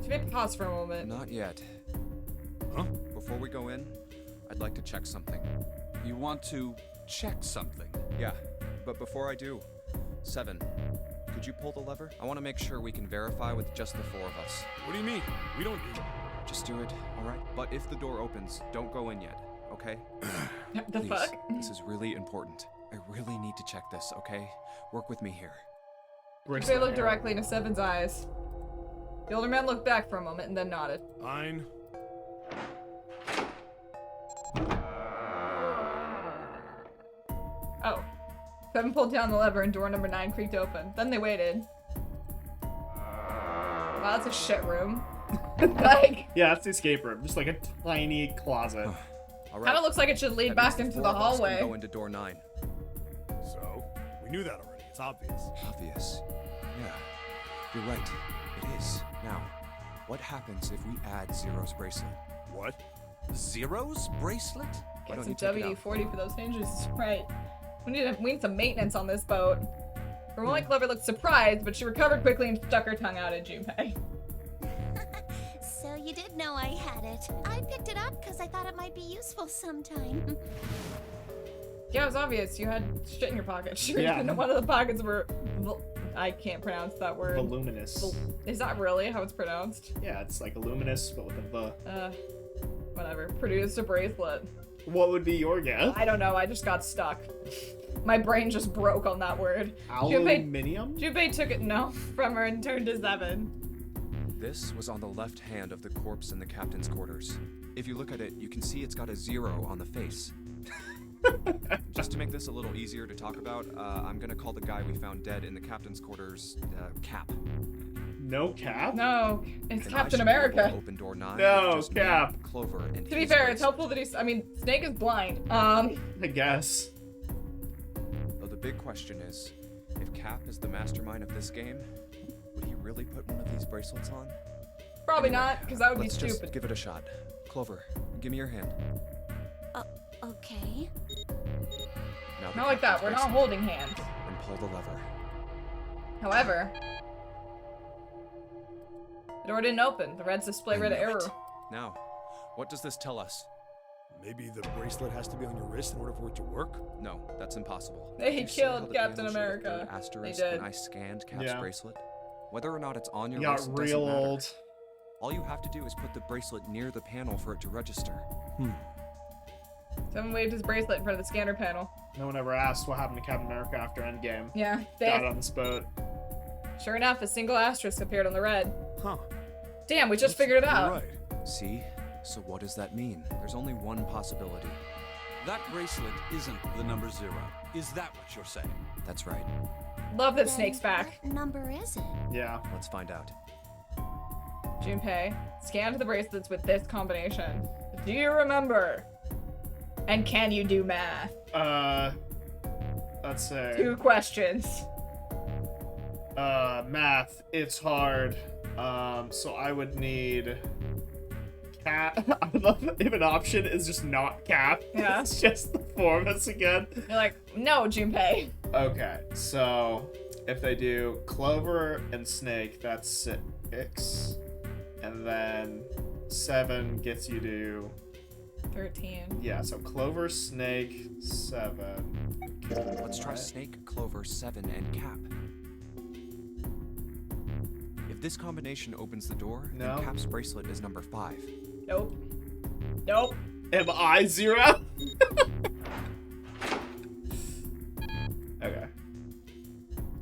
Junpei paused for a moment. Not yet. Huh? Before we go in, I'd like to check something. You want to check something? Yeah, but before I do, Seven, could you pull the lever? I want to make sure we can verify with just the 4 of us. What do you mean? We don't need. Just do it, alright? But if the door opens, don't go in yet, okay? The Please, fuck? this is really important. I really need to check this, okay? Work with me here. Junpei looked directly into Seven's eyes. The older man looked back for a moment and then nodded. Fine. Oh. Seven pulled down the lever and door number 9 creaked open. Then they waited. Wow, that's a shit room. Like, Yeah, that's the escape room. Just like a tiny closet. All right. kind of looks like it should lead That back means into four the of us can hallway. Go into door 9. So, we knew that already. It's obvious. Obvious. Yeah, you're right. It is. Now, what happens if we add Zero's bracelet? What? Zero's bracelet? Why Get don't some you take it out? WD-40 for those hinges. Right. We need some maintenance on this boat. For one, Clover looked surprised, but she recovered quickly and stuck her tongue out at Junpei. So you did know I had it. I picked it up because I thought it might be useful sometime. Yeah, it was obvious. You had shit in your pocket. Sure, Yeah. one of the pockets were... I can't pronounce that word. Voluminous. Is that really how it's pronounced? Yeah, it's like luminous, but with a V. Whatever. Produced a bracelet. What would be your guess? I don't know. I just got stuck. My brain just broke on that word. Aluminium? Junpei took it from her and turned to 7. This was on the left hand of the corpse in the captain's quarters. If you look at it, you can see it's got a 0 on the face. Just to make this a little easier to talk about, I'm gonna call the guy we found dead in the captain's quarters, Cap. No Cap? No, it's And I Captain should be able to America. Open door 9 No, with just me, Cap. Clover, and To be his fair, bracelet. it's helpful that Snake is blind. I guess. Though the big question is, if Cap is the mastermind of this game, would he really put one of these bracelets on? Probably Anyway, not, because that would be let's stupid. just give it a shot. Clover, give me your hand. Okay. Now the Not like that. captain's We're not bracelet, holding hands. and pull the lever. However, the door didn't open. The red display read I knew error. it. Now, what does this tell us? Maybe the bracelet has to be on your wrist in order for it to work? No, that's impossible. They You see killed how the Captain panel showed a America. third asterisk They did. when I scanned Cap's Yeah. bracelet? Whether or not it's on your Got wrist doesn't real matter. old. All you have to do is put the bracelet near the panel for it to register. Someone waved his bracelet in front of the scanner panel. No one ever asked what happened to Captain America after Endgame. Yeah, Died on this boat. Sure enough, a single asterisk appeared on the red. Huh. Damn, we just figured it You're out. right. See? So what does that mean? There's only one possibility. That bracelet isn't the number 0. Is that what you're saying? That's right. Love that Then Snake's back. What number is it? Yeah. Let's find out. Junpei, scanned the bracelets with this combination. Do you remember? And can you do math? Let's say. 2 questions. Math. It's hard. So I would need Cap. I would love if an option is just not Cap. Yeah. It's just the four of us again. You're like, no, Junpei. Okay, so if they do Clover and Snake, that's 6. And then 7 gets you to 13. yeah, so Clover, Snake, 7. Let's try Snake, Clover, 7, and Cap. If this combination opens the door, No. then Cap's bracelet is number 5. Nope. Nope. Am I 0? Okay.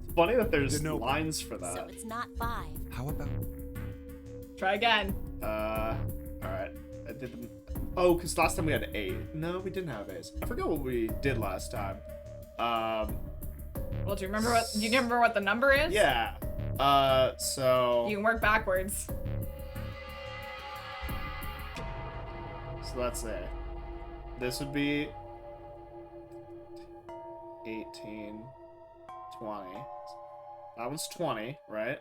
It's funny that there's Didn't open. lines for So that. it's not 5. How about Try again. Alright. I did them. Oh, because last time we had 8. No, we didn't have A's. I forgot what we did last time. Well, do you remember what the number is? Yeah. So. You can work backwards. So let's say. This would be 18, 20. That one's 20, right?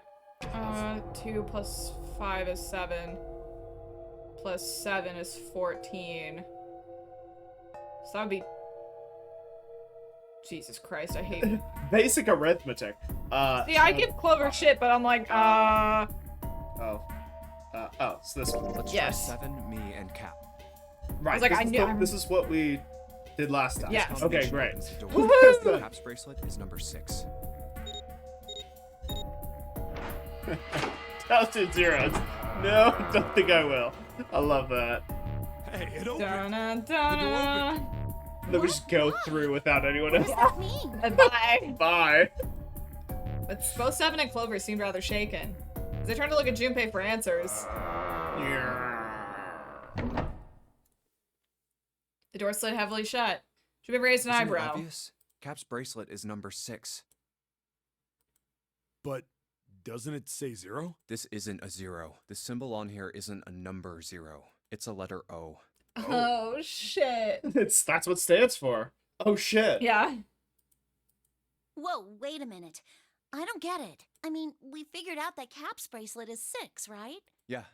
2 plus 5 is 7. Plus 7 is 14. So that would be... Jesus Christ, I hate it. Basic arithmetic. See, I give Clover shit, but I'm like, Oh, so this one. let's Yes. try 7, me, and Cap. Right. like, this I is knew- the- this is what we did last time. Yes. Okay, Combination great. opens the door. Woohoo! Cap's bracelet is number 6. Counted zeros. No, don't think I will. I love that. Hey, it opened. Dun-dun-dun-dun. Then we just go through without anyone else. What does that mean? Bye. Bye. But both 7 and Clover seemed rather shaken. They turned to look at Junpei for answers. The door slid heavily shut. Junpei raised an Isn't it eyebrow. obvious? Cap's bracelet is number 6. But doesn't it say 0? This isn't a 0. The symbol on here isn't a number 0. It's a letter O. Oh, shit. That's what it stands for. Oh shit. Yeah. Whoa, wait a minute. I don't get it. I mean, we figured out that Cap's bracelet is 6, right? Yeah.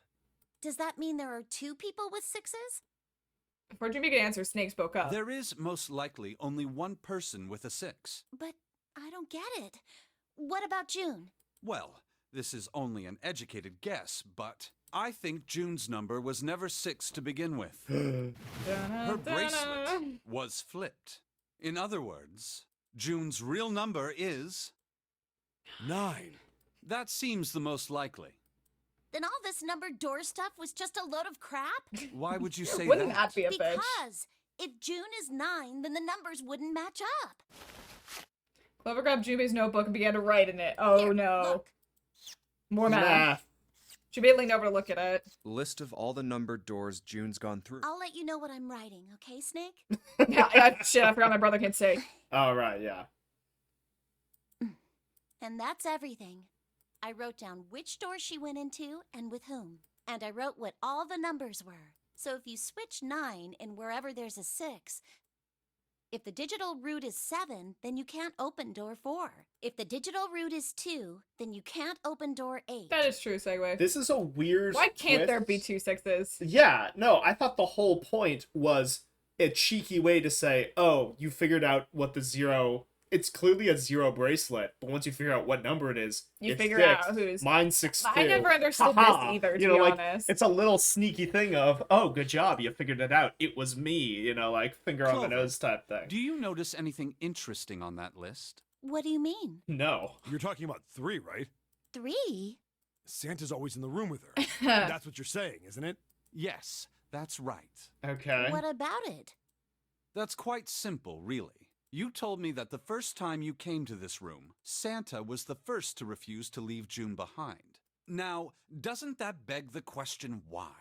Does that mean there are 2 people with 6s? Before Jimmy could answer, Snake spoke up. There is most likely only one person with a 6. But I don't get it. What about June? Well, this is only an educated guess, but I think June's number was never 6 to begin with. Her bracelet was flipped. In other words, June's real number is 9. That seems the most likely. Then all this numbered door stuff was just a load of crap? Why would you say Wouldn't that? that be a bitch? Because if June is 9, then the numbers wouldn't match up. Clover grabbed Junpei's notebook and began to write in it. Oh Here, no. look. More math. Junpei leaned over to look at it. List of all the numbered doors June's gone through. I'll let you know what I'm writing, okay, Snake? Shit, I forgot my brother can't say. Oh, right, yeah. And that's everything. I wrote down which door she went into and with whom. And I wrote what all the numbers were. So if you switch 9 in wherever there's a 6, if the digital root is 7, then you can't open door 4. If the digital root is 2, then you can't open door 8. That is true, Segway. This is a weird Why can't there twist. be 2 6s? Yeah, no, I thought the whole point was a cheeky way to say, oh, you figured out what the 0... It's clearly a 0 bracelet, but once you figure out what number it is, You it's figure 6. out who's... Mine's 6 too. I never understood Ha-ha. this either, to You know, be like, honest. it's a little sneaky thing of, oh, good job, you figured it out. It was me, you know, like finger on the Clover, nose type thing. Do you notice anything interesting on that list? What do you mean? No. You're talking about 3, right? 3? Santa's always in the room with her. That's what you're saying, isn't it? Yes, that's right. Okay. What about it? That's quite simple, really. You told me that the first time you came to this room, Santa was the first to refuse to leave June behind. Now, doesn't that beg the question why?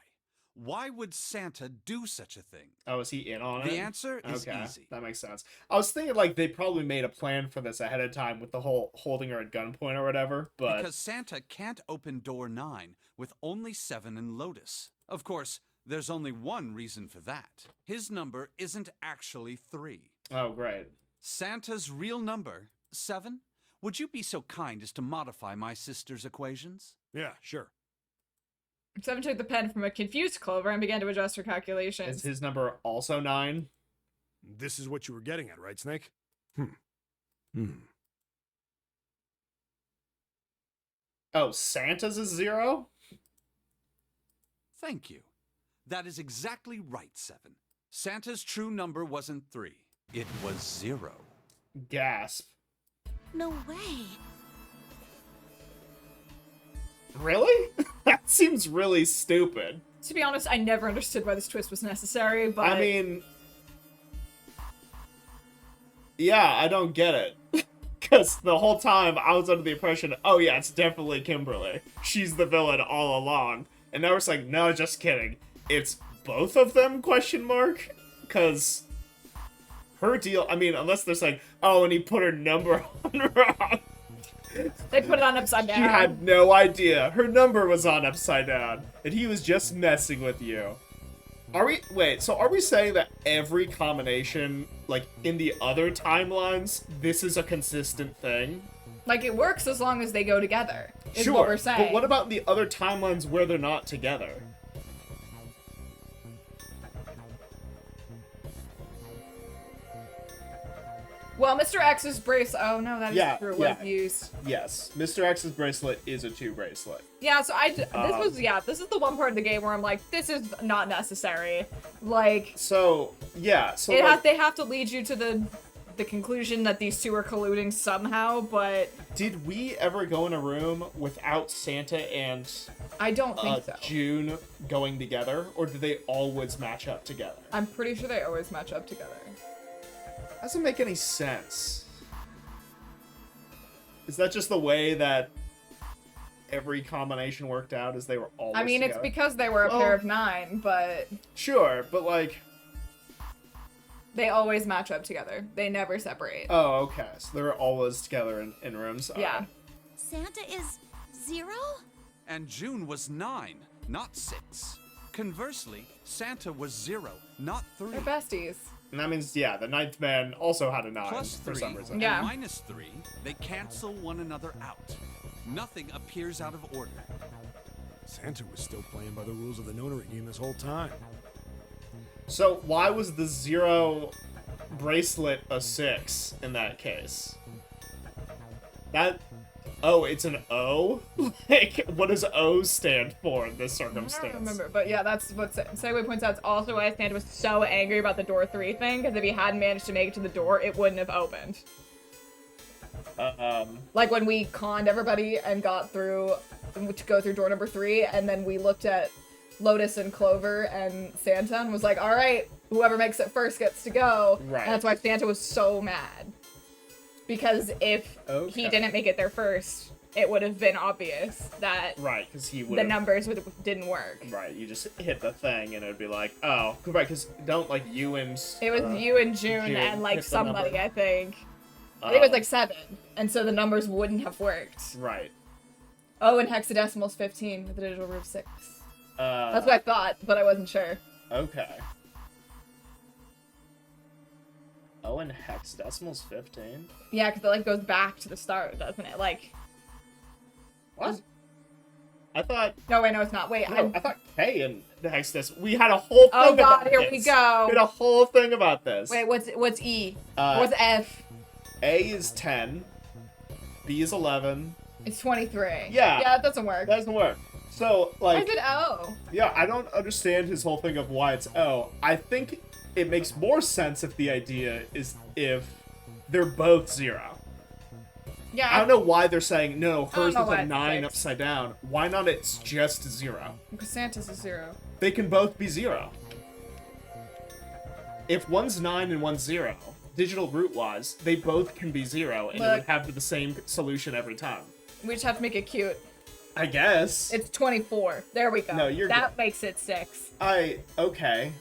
Why would Santa do such a thing? Oh, is he in on it? The answer is Okay, easy. that makes sense. I was thinking like they probably made a plan for this ahead of time with the whole holding her at gunpoint or whatever, but Because Santa can't open door 9 with only 7 and Lotus. Of course, there's only one reason for that. His number isn't actually 3. oh great. Santa's real number, 7? Would you be so kind as to modify my sister's equations? Yeah, sure. 7 took the pen from a confused Clover and began to adjust her calculations. Is his number also 9? This is what you were getting at, right, Snake? Oh, Santa's is 0? Thank you. That is exactly right, 7. Santa's true number wasn't 3. It was 0. Gasp. No way. Really? That seems really stupid. To be honest, I never understood why this twist was necessary, but... I mean... Yeah, I don't get it. Because the whole time I was under the impression, oh yeah, it's definitely Kimberly. She's the villain all along. And now it's like, no, just kidding. It's both of them, question mark? Because her deal, I mean, unless there's like, oh, and he put her number on wrong. They put it on upside down. She had no idea. Her number was on upside down. And he was just messing with you. Are we saying that every combination, like, in the other timelines, this is a consistent thing? Like, it works as long as they go together, is Sure, what we're saying. but what about the other timelines where they're not together? Well, Mr. X's bracelet... Oh, no, that is Yeah, true. It yeah. was used. Yes, Mr. X's bracelet is a 2 bracelet. Yeah, so this is the one part of the game where I'm like, this is not necessary. Like, So, yeah, so like, they have to lead you to the conclusion that these two are colluding somehow, but did we ever go in a room without Santa and I don't think so. June going together, or did they always match up together? I'm pretty sure they always match up together. Doesn't make any sense. Is that just the way that every combination worked out, as they were always I mean, together? it's because they were a pair of 9, but... Sure, but like... They always match up together. They never separate. Oh, okay. So they're always together in rooms. Yeah. Okay. Santa is 0? And June was 9, not 6. Conversely, Santa was 0, not 3. They're besties. And that means, yeah, the ninth man also had a 9 Plus for 3 some reason. and Yeah. minus 3, they cancel one another out. Nothing appears out of order. Santa was still playing by the rules of the notary game this whole time. So why was the 0 bracelet a 6 in that case? That... Oh, it's an O? Like, what does O stand for in this I don't circumstance? remember, but yeah, that's what Segway points out. It's also why Santa was so angry about the door 3 thing, because if he hadn't managed to make it to the door, it wouldn't have opened. Like when we conned everybody and got through, to go through door number 3, and then we looked at Lotus and Clover and Santa and was like, all right, whoever makes it first gets to go. Right. And that's why Santa was so mad. Because if he didn't make it there first, it would have been obvious that Right, because he would the numbers didn't work. Right, you just hit the thing and it would be like, oh, right, because don't, like, you and... It was you and June and, like, hit the somebody, number. I think. I think it was, like, 7. And so the numbers wouldn't have worked. Right. Oh, and hexadecimal's 15 with the digital root 6. That's That's what I thought, but I wasn't sure. Okay. Oh, and hexadecimal's 15? Yeah, because it, like, goes back to the start, doesn't it? Like... What? I thought... No, wait, no, it's not. Wait, No, I thought K and the hexadecimal... We had a whole thing Oh, God, about here this. we go. We had a whole thing about this. Wait, what's E? Uh, What's F? A is 10. B is 11. It's 23. Yeah. Yeah, it doesn't work. That doesn't work. So, Why like... is it O? Yeah, I don't understand his whole thing of why it's O. I think it makes more sense if the idea is if they're both 0. Yeah. I don't know why they're saying, no, I don't hers know is why a it's 9 6. upside down. Why not it's just 0? Because Santa's a 0. They can both be 0. If one's 9 and one's 0, digital root-wise, they both can be 0, and it Look. would have the same solution every time. We just have to make it cute. I guess. It's 24. There we go. No, you're That makes it 6. Okay.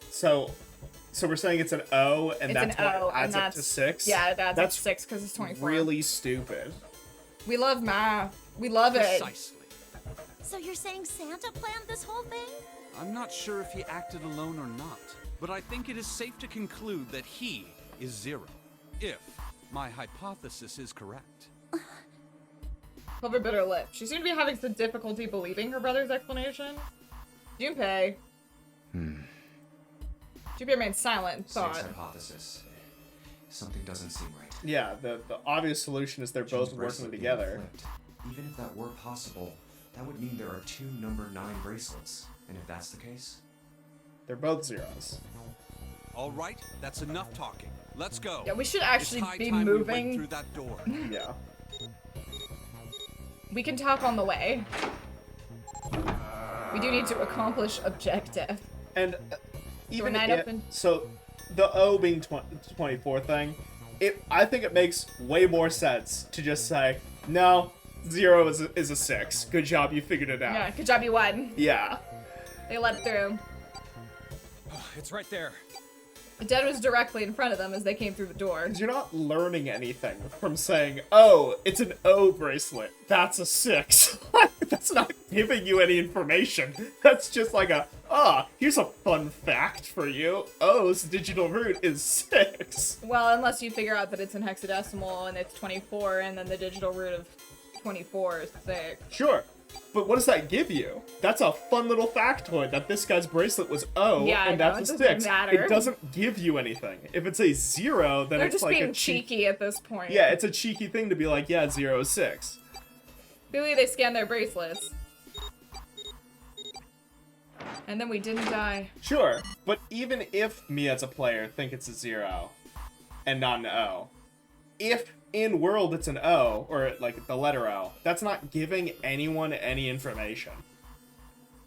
So we're saying it's an O, and It's that's an what O, adds and up to 6? Yeah, that's That's 6 because it's 24. really stupid. We love math. We love it. Precisely. So you're saying Santa planned this whole thing? I'm not sure if he acted alone or not, but I think it is safe to conclude that he is 0, if my hypothesis is correct. Clover bit her lip. She seemed to be having some difficulty believing her brother's explanation. Junpei. Junpei remained silent in Sage's thought. hypothesis. Something doesn't seem right. Yeah, the obvious solution is they're June's both bracelet working being together. flipped. Even if that were possible, that would mean there are 2 number 9 bracelets. And if that's the case, They're both 0s. All right, that's enough talking. Let's go. Yeah, we should It's actually high be time we moving. went through that door. Yeah. We can talk on the way. We do need to accomplish objective. And even nine if, open? so the O being 24 thing, I think it makes way more sense to just say, no, 0 is a 6. Good job, you figured it out. Yeah, good job, you won. Yeah. They let it through. It's right there. The dead was directly in front of them as they came through the door. 'Cause you're not learning anything from saying, oh, it's an O bracelet. That's a 6. That's not giving you any information. That's just like here's a fun fact for you. O's digital root is 6. Well, unless you figure out that it's in hexadecimal and it's 24, and then the digital root of 24 is 6. Sure. But what does that give you? That's a fun little factoid that this guy's bracelet was O, Yeah, I and know, that's it a doesn't 6. matter. It doesn't give you anything. If it's a 0, then They're it's just like being a cheeky at this point. Yeah, it's a cheeky thing to be like, yeah, 0 is 6. Clearly they scanned their bracelets. And then we didn't die. Sure, but even if me as a player think it's a 0 and not an O, if in world it's an O, or like the letter O, that's not giving anyone any information.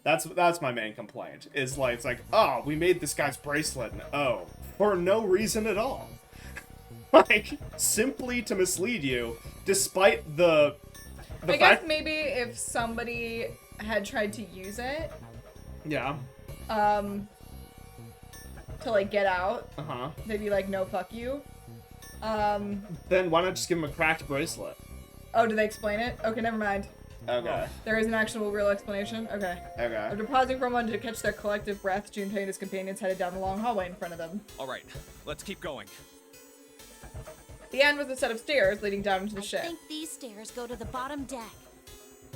That's my main complaint, is like, it's like, oh, we made this guy's bracelet an O, for no reason at all. Like, simply to mislead you, despite the I guess maybe if somebody had tried to use it, Yeah. to, like, get out. Uh-huh. They'd be like, no, fuck you. Then why not just give him a cracked bracelet? Oh, did they explain it? Okay, never mind. Okay. There is an actual real explanation? Okay. Okay. After pausing for a moment to catch their collective breath, Junpei and his companions headed down the long hallway in front of them. Alright, let's keep going. The end was a set of stairs leading down into the I ship. think these stairs go to the bottom deck.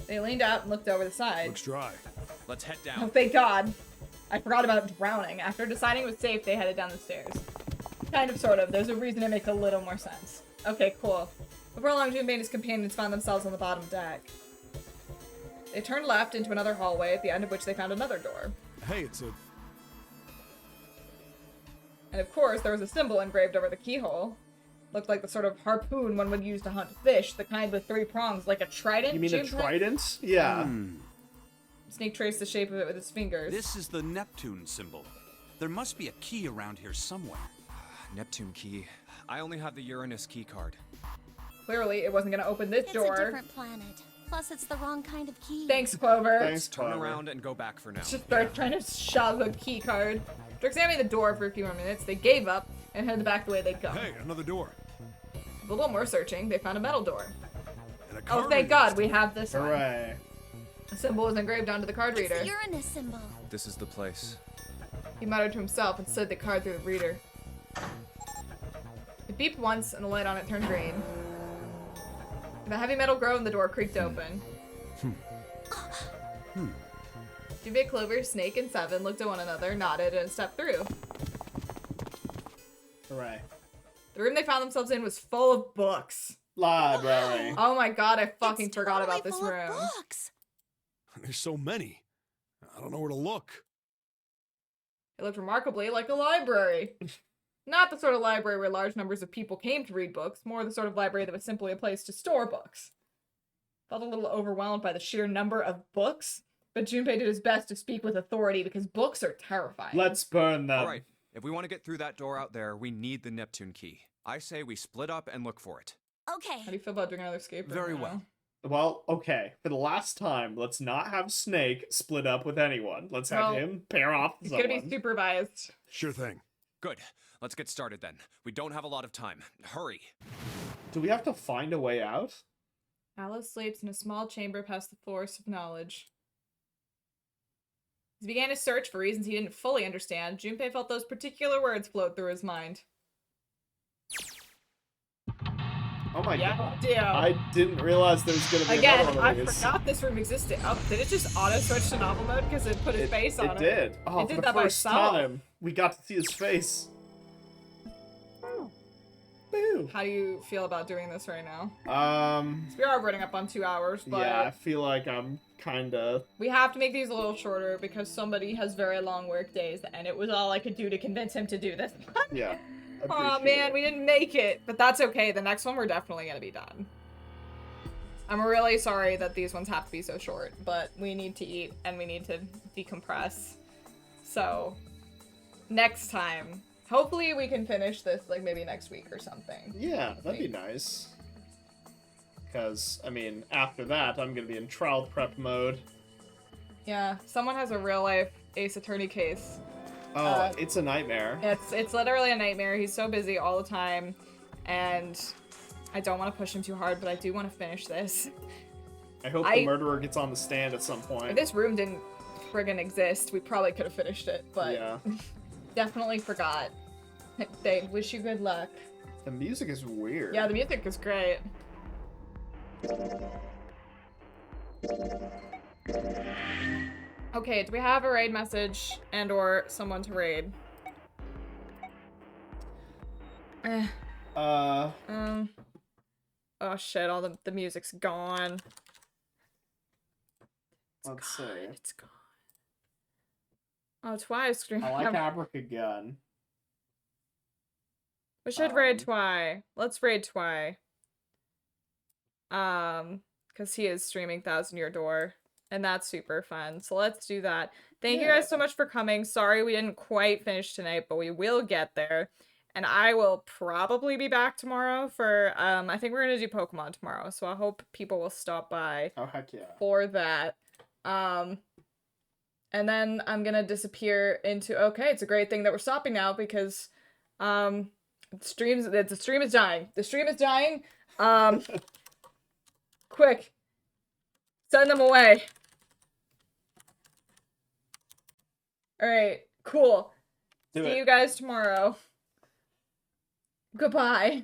They leaned out and looked over the side. Looks dry. Let's head Oh, down. thank God. I forgot about drowning. After deciding it was safe, they headed down the stairs. Kind of, sort of. There's a reason it makes a little more sense. Okay, cool. Before long, Junpei and his companions found themselves on the bottom deck. They turned left into another hallway, at the end of which they found another door. Hey, it's a... And of course, there was a symbol engraved over the keyhole. Looked like the sort of harpoon one would use to hunt fish, the kind with 3 prongs, like a trident. You mean a Junpei? trident? Yeah. Snake traced the shape of it with his fingers. This is the Neptune symbol. There must be a key around here somewhere. Neptune key. I only have the Uranus key card. Clearly, it wasn't going to open this It's door. a different planet. Plus, it's the wrong kind of key. Thanks, Clover. Thanks, Turn Clover. around and go back for now. Just start trying to shove a key card. After examining the door for a few more minutes, they gave up and headed back the way they'd come. Hey, another door. With a little more searching, they found a metal door. And a Oh, card thank reader. God, we have this one. Hooray. A symbol was engraved onto the card It's reader. the Uranus symbol. This is the place. He muttered to himself and slid the card through the reader. It beeped once, and the light on it turned green. With a heavy metal groan, the door creaked open. Junpei, Clover, Snake, and Seven looked at one another, nodded, and stepped through. Hooray. The room they found themselves in was full of books. Library. Oh my God, I fucking It's forgot totally about this full of room. books. There's so many. I don't know where to look. It looked remarkably like a library. Not the sort of library where large numbers of people came to read books, more the sort of library that was simply a place to store books. Felt a little overwhelmed by the sheer number of books, but Junpei did his best to speak with authority because books are terrifying. Let's burn them. Alright, if we want to get through that door out there, we need the Neptune key. I say we split up and look for it. Okay. How do you feel about doing another escape room Very now? well. Well, okay. For the last time, let's not have Snake split up with anyone. Let's have Well, him pair off with It's someone. gonna be supervised. Sure thing. Good. Let's get started then. We don't have a lot of time. Hurry. Do we have to find a way out? Alice sleeps in a small chamber past the forest of knowledge. As he began his search for reasons he didn't fully understand, Junpei felt those particular words float through his mind. Oh my god. Damn. I didn't realize there was gonna be Again, another one I of these. forgot this room existed. Oh, did it just auto-switch to novel mode because it put his face on it? It did. Oh, It for did the that by first itself. time, we got to see his face. Boo. How do you feel about doing this right now? We are running up on 2 hours, but Yeah, I feel like I'm kinda... we have to make these a little shorter because somebody has very long work days, and it was all I could do to convince him to do this. Yeah. Oh appreciate man, it. we didn't make it, but that's okay. The next one we're definitely gonna be done. I'm really sorry that these ones have to be so short, but we need to eat and we need to decompress. So, next time, hopefully we can finish this like maybe next week or something. Yeah, that'd be nice. Because, I mean, after that, I'm gonna be in trial prep mode. Yeah, someone has a real life Ace Attorney case. Oh, it's a nightmare. It's literally a nightmare. He's so busy all the time, and I don't want to push him too hard, but I do want to finish this. I hope the murderer gets on the stand at some If point. this room didn't friggin' exist, we probably could have finished it, but Yeah. definitely forgot. They wish you good luck. The music is weird. Yeah, the music is great. Okay, do we have a raid message and or someone to raid? Oh shit, all the music's gone. Let's see. It's gone. Oh, Twi's screaming. I like Abraca Gun. We should raid Twi. Let's raid Twi. Because he is streaming Thousand Year Door. And that's super fun. So let's do that. Thank you guys so much for coming. Sorry we didn't quite finish tonight, but we will get there. And I will probably be back tomorrow for, I think we're going to do Pokemon tomorrow. So I hope people will stop by Oh, heck yeah. for that. And then I'm gonna disappear into, okay, it's a great thing that we're stopping now because, the stream is dying. The stream is dying. Quick. Send them away. Alright, cool. See you guys tomorrow. Goodbye.